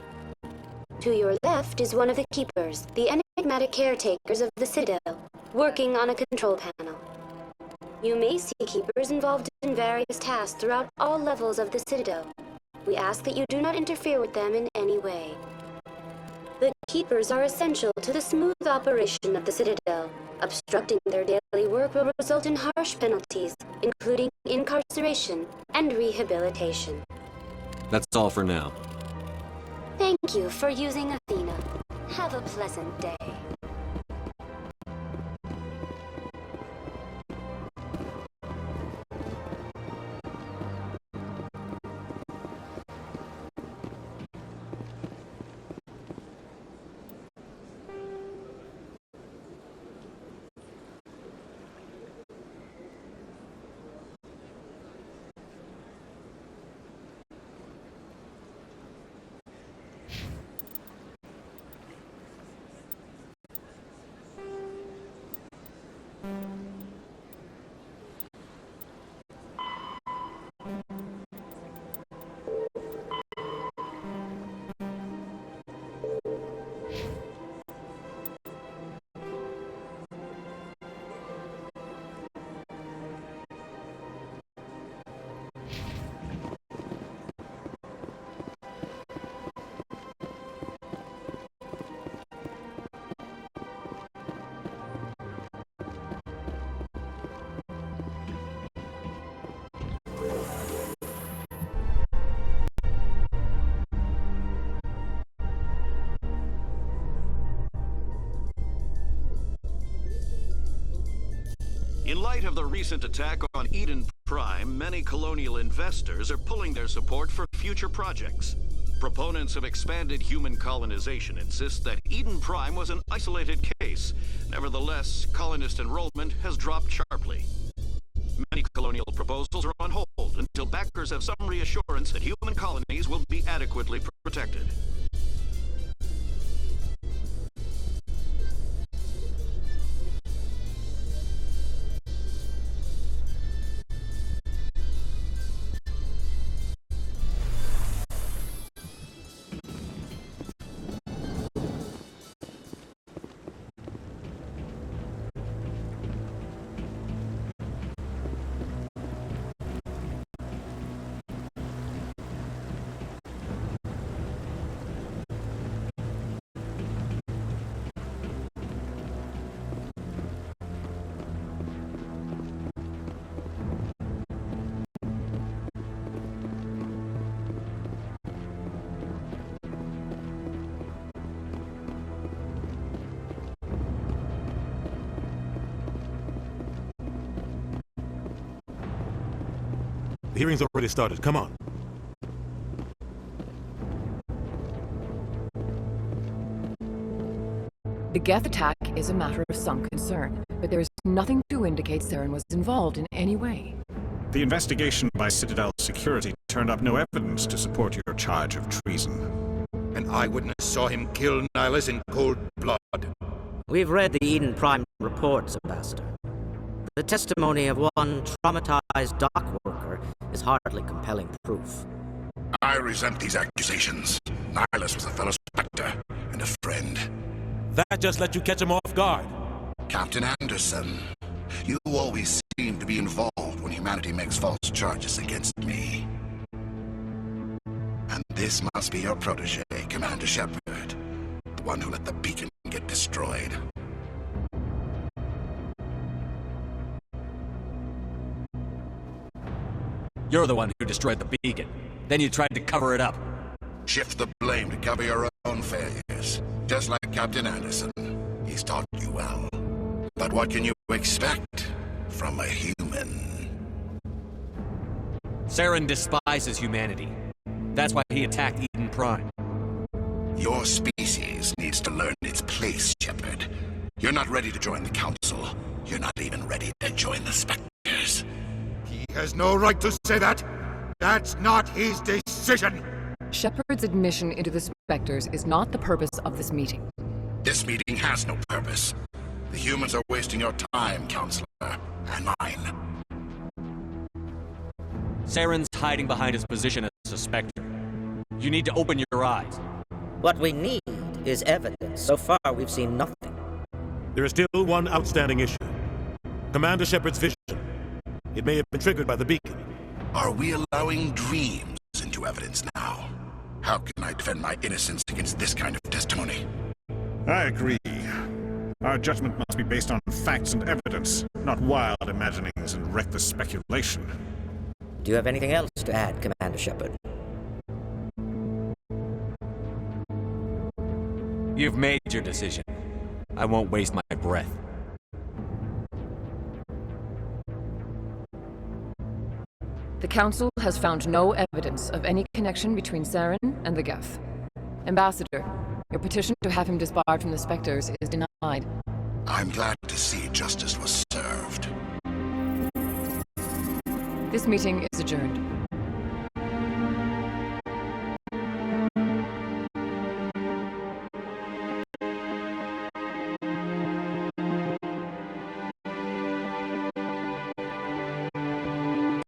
To your left is one of the Keepers, the enigmatic caretakers of the Citadel, working on a control panel. You may see Keepers involved in various tasks throughout all levels of the Citadel. We ask that you do not interfere with them in any way. The Keepers are essential to the smooth operation of the Citadel. Obstructing their daily work will result in harsh penalties, including incarceration and rehabilitation. That's all for now. Thank you for using Athena. Have a pleasant day. light of the recent attack on Eden Prime, many colonial investors are pulling their support for future projects. Proponents of expanded human colonization insist that Eden Prime was an isolated case. Nevertheless, colonist enrollment has dropped sharply. Many colonial proposals are on hold until backers have some reassurance that human colonies will be adequately protected. The hearing's already started. Come on. The Geth attack is a matter of some concern, but there is nothing to indicate Saren was involved in any way. The investigation by Citadel security turned up no evidence to support your charge of treason. An eyewitness saw him kill Nihilus in cold blood. We've read the Eden Prime reports, Ambassador. The testimony of one traumatized dock worker is hardly compelling proof. I resent these accusations. Nihilus was a fellow Spectre and a friend. That just let you catch him off guard. Captain Anderson, you always seem to be involved when humanity makes false charges against me. And this must be your protege, Commander Shepard, the one who let the beacon get destroyed. You're the one who destroyed the beacon. Then you tried to cover it up. Shift the blame to cover your own failures. Just like Captain Anderson. He's taught you well. But what can you expect from a human? Saren despises humanity. That's why he attacked Eden Prime. Your species needs to learn its place, Shepard. You're not ready to join the Council. You're not even ready to join the Spectres. He has no right to say that. That's not his decision. Shepard's admission into the Spectres is not the purpose of this meeting. This meeting has no purpose. The humans are wasting your time, Counselor, and mine. Saren's hiding behind his position as a Spectre. You need to open your eyes. What we need is evidence. So far, we've seen nothing. There is still one outstanding issue. Commander Shepard's vision. It may have been triggered by the beacon. Are we allowing dreams into evidence now? How can I defend my innocence against this kind of testimony? I agree. Our judgment must be based on facts and evidence, not wild imaginings and reckless speculation. Do you have anything else to add, Commander Shepard? You've made your decision. I won't waste my breath. The Council has found no evidence of any connection between Saren and the Geth. Ambassador, your petition to have him disbarred from the Spectres is denied. I'm glad to see justice was served. This meeting is adjourned.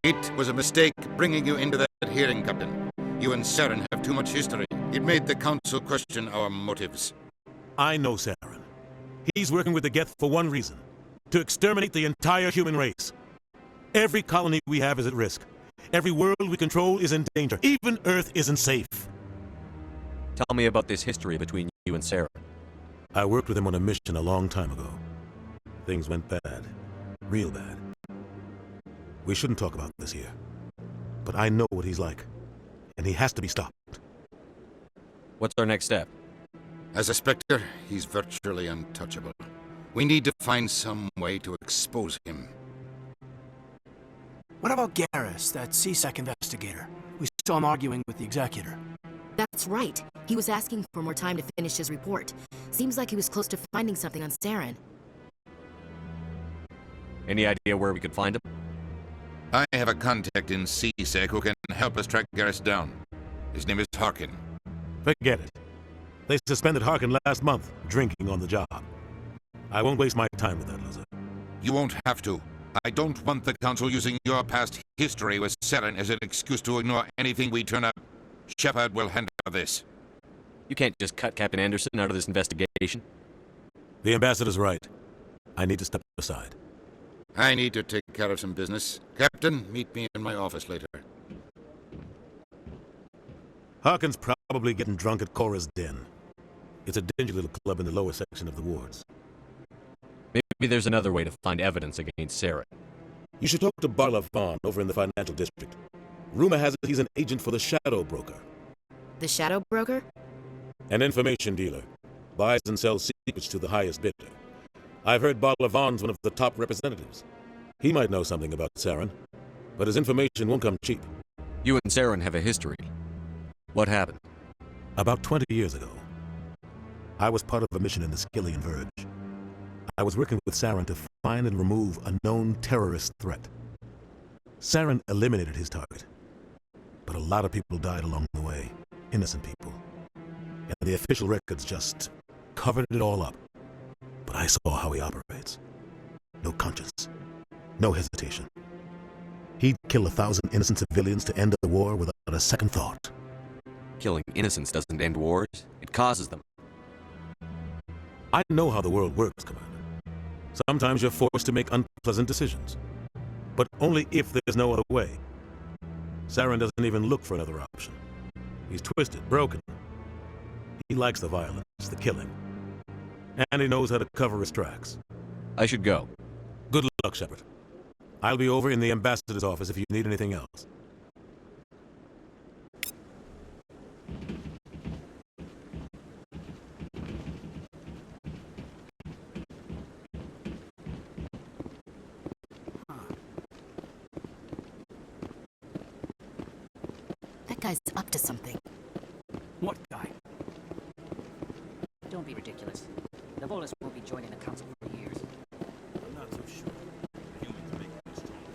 It was a mistake bringing you into that hearing, Captain. You and Saren have too much history. It made the Council question our motives. I know Saren. He's working with the Geth for one reason. To exterminate the entire human race. Every colony we have is at risk. Every world we control is in danger. Even Earth isn't safe. Tell me about this history between you and Saren. I worked with him on a mission a long time ago. Things went bad. Real bad. We shouldn't talk about this here. But I know what he's like. And he has to be stopped. What's our next step? As a Spectre, he's virtually untouchable. We need to find some way to expose him. What about Garrus, that CSEC investigator? We saw him arguing with the executor. That's right. He was asking for more time to finish his report. Seems like he was close to finding something on Saren. Any idea where we could find him? I have a contact in CSEC who can help us track Garrus down. His name is Harkin. Forget it. They suspended Harkin last month, drinking on the job. I won't waste my time with that loser. You won't have to. I don't want the Council using your past history with Saren as an excuse to ignore anything we turn up. Shepard will handle this. You can't just cut Captain Anderson out of this investigation. The ambassador's right. I need to step aside. I need to take care of some business. Captain, meet me in my office later. Harkin's probably getting drunk at Cora's Den. It's a dingy little club in the lower section of the wards. Maybe there's another way to find evidence against Saren. You should talk to Barla Vaughn over in the financial district. Rumor has it he's an agent for the Shadow Broker. The Shadow Broker? An information dealer. Buys and sells secrets to the highest bidder. I've heard Barla Vaughn's one of the top representatives. He might know something about Saren, but his information won't come cheap. You and Saren have a history. What happened? About 20 years ago, I was part of a mission in the Skillian Verge. I was working with Saren to find and remove a known terrorist threat. Saren eliminated his target, but a lot of people died along the way, innocent people. And the official records just covered it all up. But I saw how he operates. No conscience, no hesitation. He'd kill 1,000 innocent civilians to end the war without a second thought. Killing innocents doesn't end wars, it causes them. I know how the world works, Commander. Sometimes you're forced to make unpleasant decisions. But only if there's no other way. Saren doesn't even look for another option. He's twisted, broken. He likes the violence, the killing. And he knows how to cover his tracks. I should go. Good luck, Shepard. I'll be over in the ambassador's office if you need anything else. That guy's up to something. What guy? Don't be ridiculous. The Volus won't be joining the Council for years. I'm not so sure. Humans make it strong.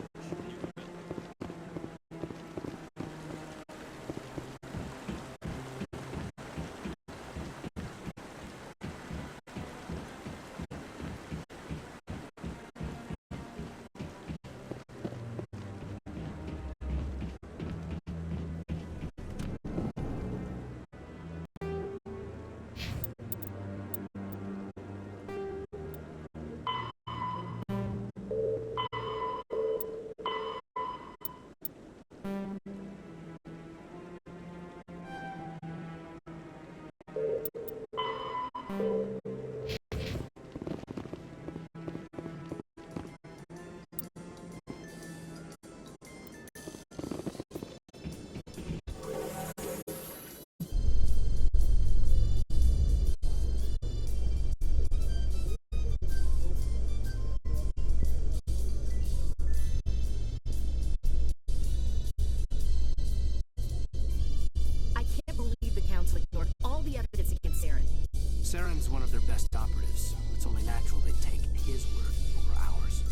Saren's one of their best operatives. It's only natural they take his word over ours.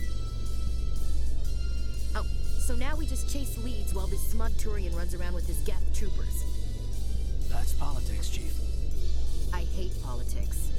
Oh, so now we just chase leads while this smug Turian runs around with his Geth troopers. That's politics, Chief. I hate politics.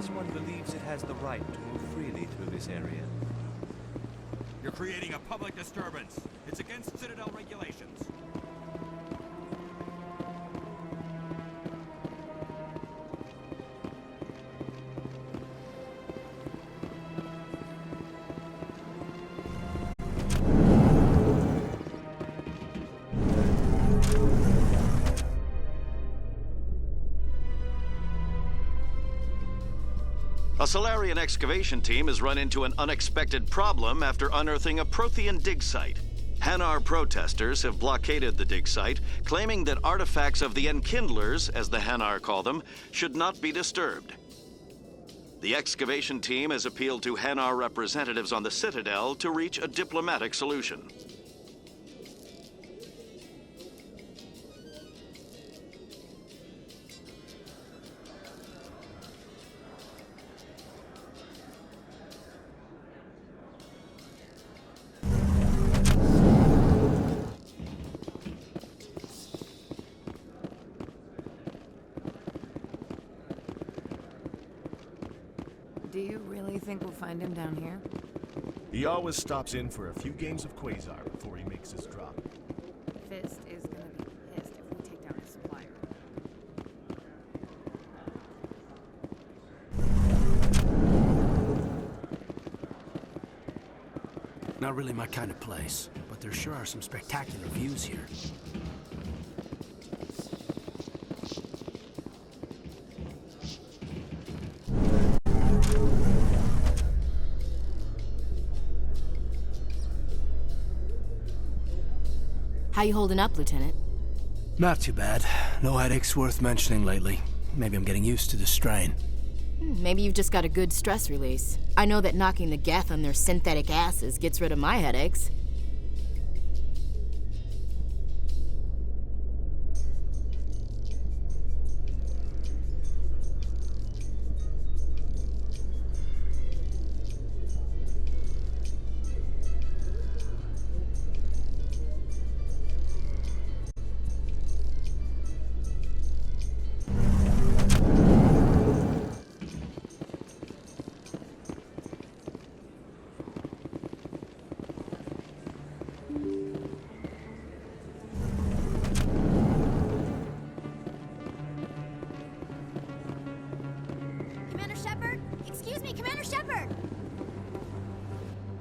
this one believes it has the right to move freely through this area. You're creating a public disturbance. It's against Citadel regulations. A Solarian excavation team has run into an unexpected problem after unearthing a Prothean dig site. Hanar protesters have blockaded the dig site, claiming that artifacts of the Enkindlers, as the Hanar call them, should not be disturbed. The excavation team has appealed to Hanar representatives on the Citadel to reach a diplomatic solution. Do you really think we'll find him down here? He always stops in for a few games of Quasar before he makes his drop. Fist is gonna be pissed if we take down his supplier. Not really my kind of place, but there sure are some spectacular views here. How you holding up, Lieutenant? Not too bad. No headaches worth mentioning lately. Maybe I'm getting used to the strain. Maybe you've just got a good stress release. I know that knocking the Geth on their synthetic asses gets rid of my headaches. Commander Shepard? Excuse me, Commander Shepard!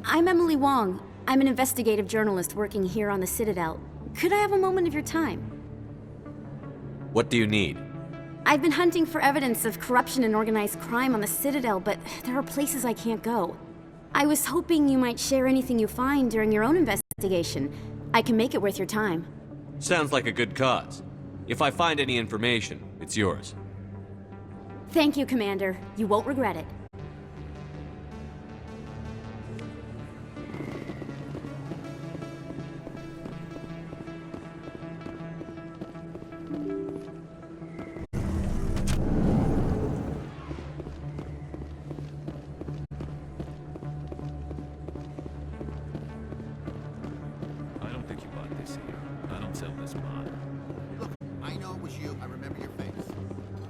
I'm Emily Wong. I'm an investigative journalist working here on the Citadel. Could I have a moment of your time? What do you need? I've been hunting for evidence of corruption and organized crime on the Citadel, but there are places I can't go. I was hoping you might share anything you find during your own investigation. I can make it worth your time. Sounds like a good cause. If I find any information, it's yours. Thank you, Commander. You won't regret it. I don't think you bought this here. I don't sell this mod. Look, I know it was you. I remember your face.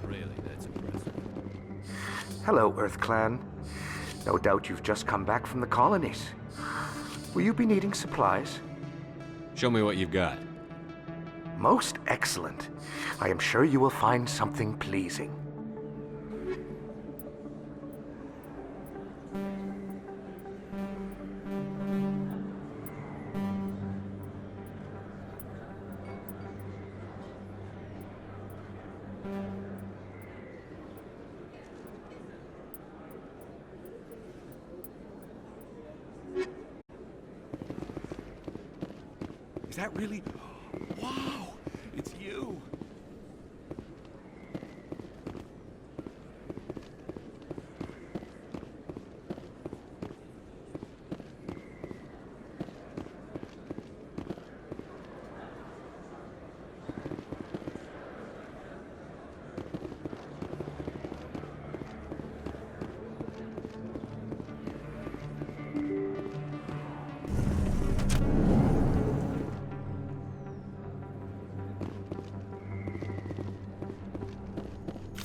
Really, that's impressive. Hello, Earth Clan. No doubt you've just come back from the colonies. Will you be needing supplies? Show me what you've got. Most excellent. I am sure you will find something pleasing. Is that really? Wow! It's you!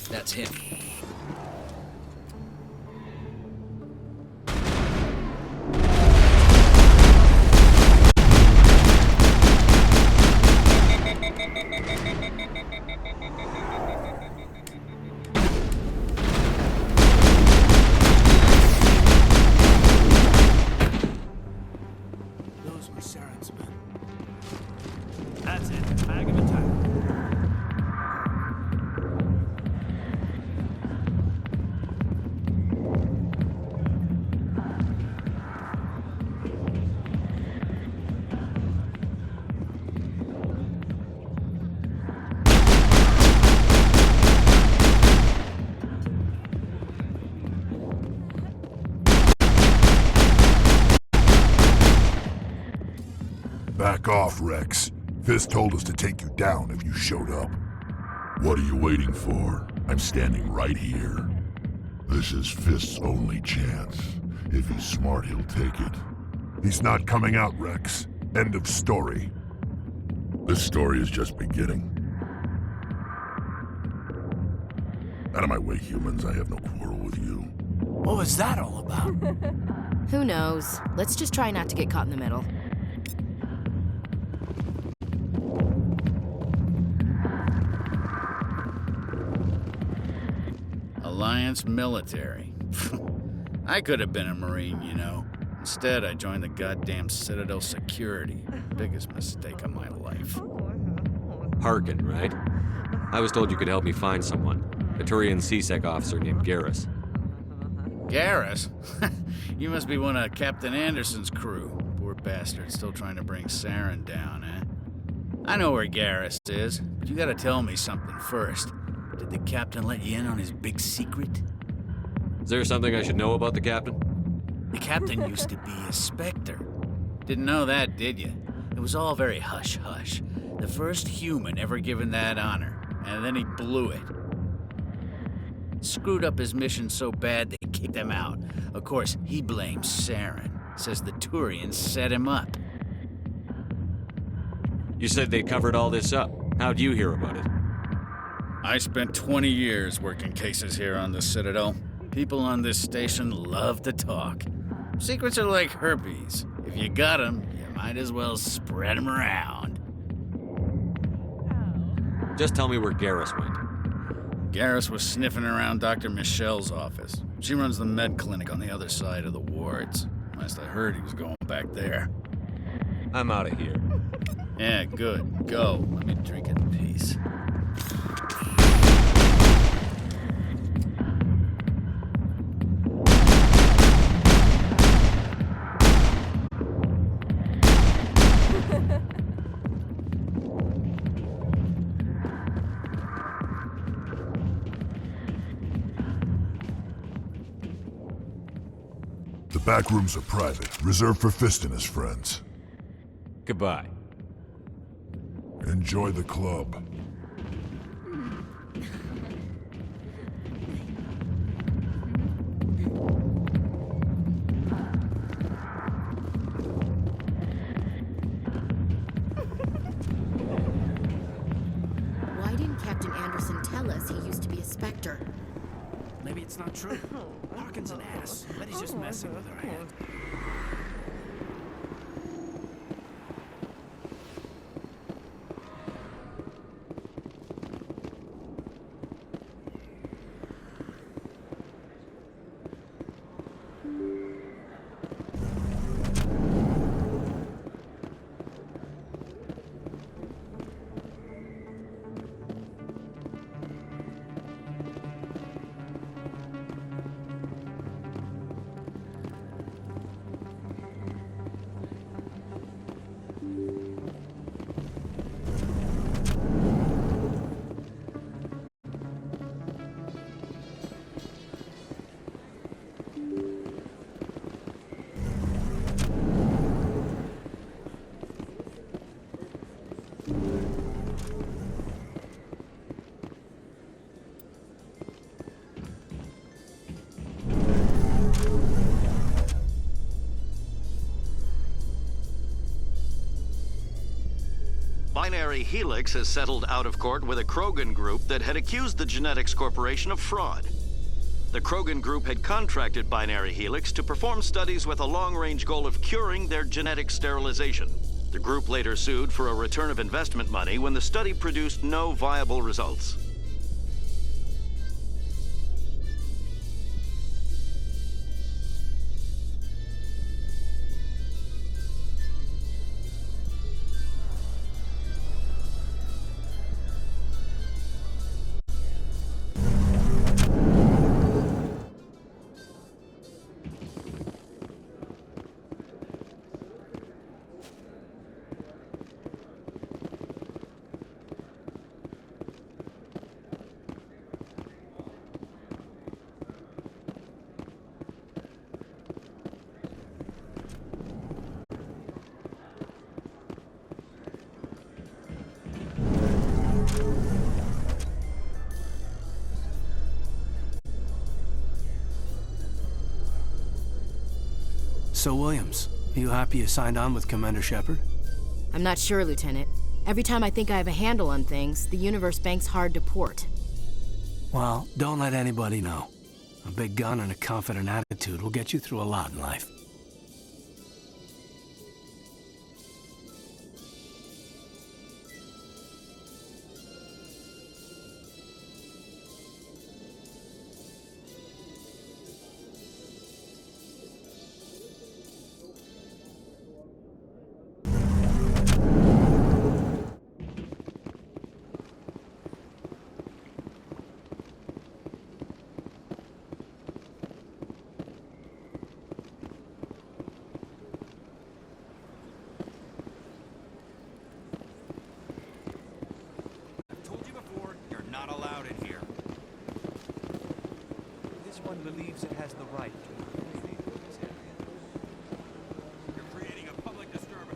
That's him. Back off, Rex. Fist told us to take you down if you showed up. What are you waiting for? I'm standing right here. This is Fist's only chance. If he's smart, he'll take it. He's not coming out, Rex. End of story. This story is just beginning. Out of my way, humans. I have no quarrel with you. What was that all about? Who knows? Let's just try not to get caught in the middle. Alliance military. I could have been a Marine, you know. Instead, I joined the goddamn Citadel security. Biggest mistake of my life. Harkin, right? I was told you could help me find someone. A Turian C-Sec officer named Garrus. Garrus? You must be one of Captain Anderson's crew. Poor bastard, still trying to bring Saren down, eh? I know where Garrus is, but you gotta tell me something first. Did the captain let you in on his big secret? Is there something I should know about the captain? The captain used to be a Spectre. Didn't know that, did you? It was all very hush-hush. The first human ever given that honor, and then he blew it. Screwed up his mission so bad they kicked him out. Of course, he blames Saren. Says the Turians set him up. You said they covered all this up. How'd you hear about it? I spent 20 years working cases here on the Citadel. People on this station love to talk. Secrets are like herpes. If you got them, you might as well spread them around. Just tell me where Garrus went. Garrus was sniffing around Dr. Michelle's office. She runs the med clinic on the other side of the wards. Last I heard, he was going back there. I'm out of here. Yeah, good. Go. Let me drink in peace. The back rooms are private, reserved for Fist and his friends. Goodbye. Enjoy the club. Why didn't Captain Anderson tell us he used to be a Spectre? Maybe it's not true. Harkin's an ass. Bet he's just messing with her head. Binary Helix has settled out of court with a Krogan group that had accused the Genetics Corporation of fraud. The Krogan group had contracted Binary Helix to perform studies with a long-range goal of curing their genetic sterilization. The group later sued for a return of investment money when the study produced no viable results. So, Williams, are you happy you signed on with Commander Shepard? I'm not sure, Lieutenant. Every time I think I have a handle on things, the universe bank's hard to port. Well, don't let anybody know. A big gun and a confident attitude will get you through a lot in life. Believes it has the right to remain in this area. You're creating a public disturbance.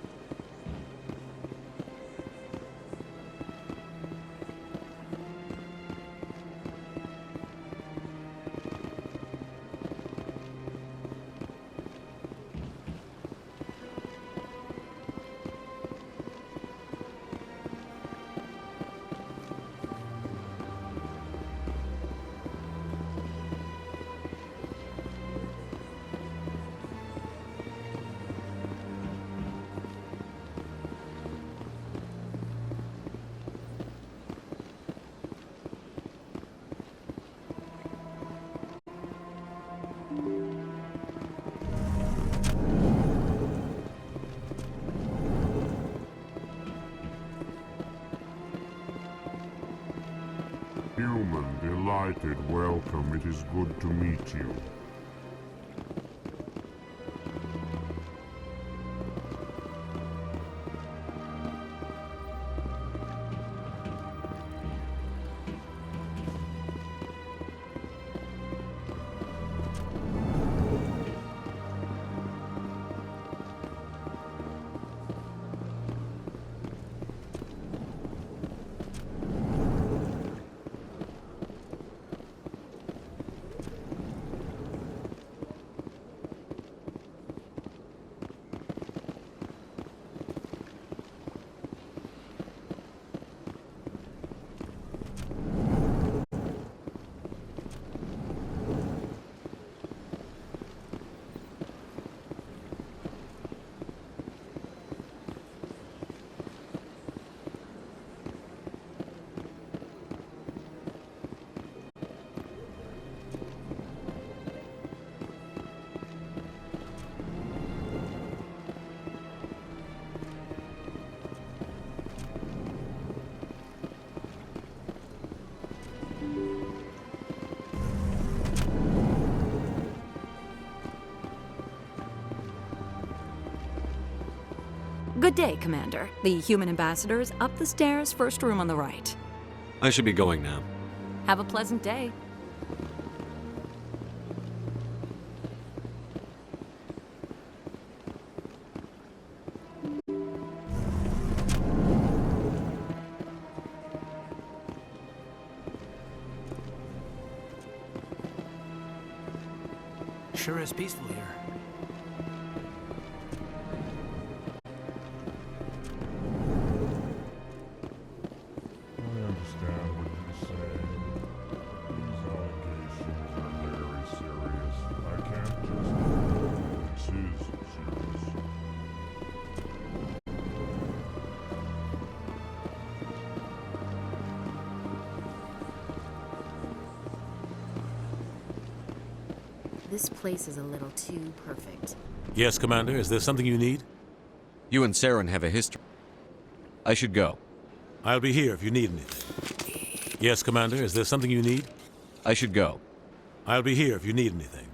Human, delighted, welcome. It is good to meet you. Good day, Commander. The human ambassador is up the stairs, first room on the right. I should be going now. Have a pleasant day. Sure is peaceful here. I understand what you're saying. These allegations are very serious. I can't just... This is serious. This place is a little too perfect. Yes, Commander. Is there something you need? You and Saren have a history. I should go. I'll be here if you need anything. Yes, Commander. Is there something you need? I should go. I'll be here if you need anything.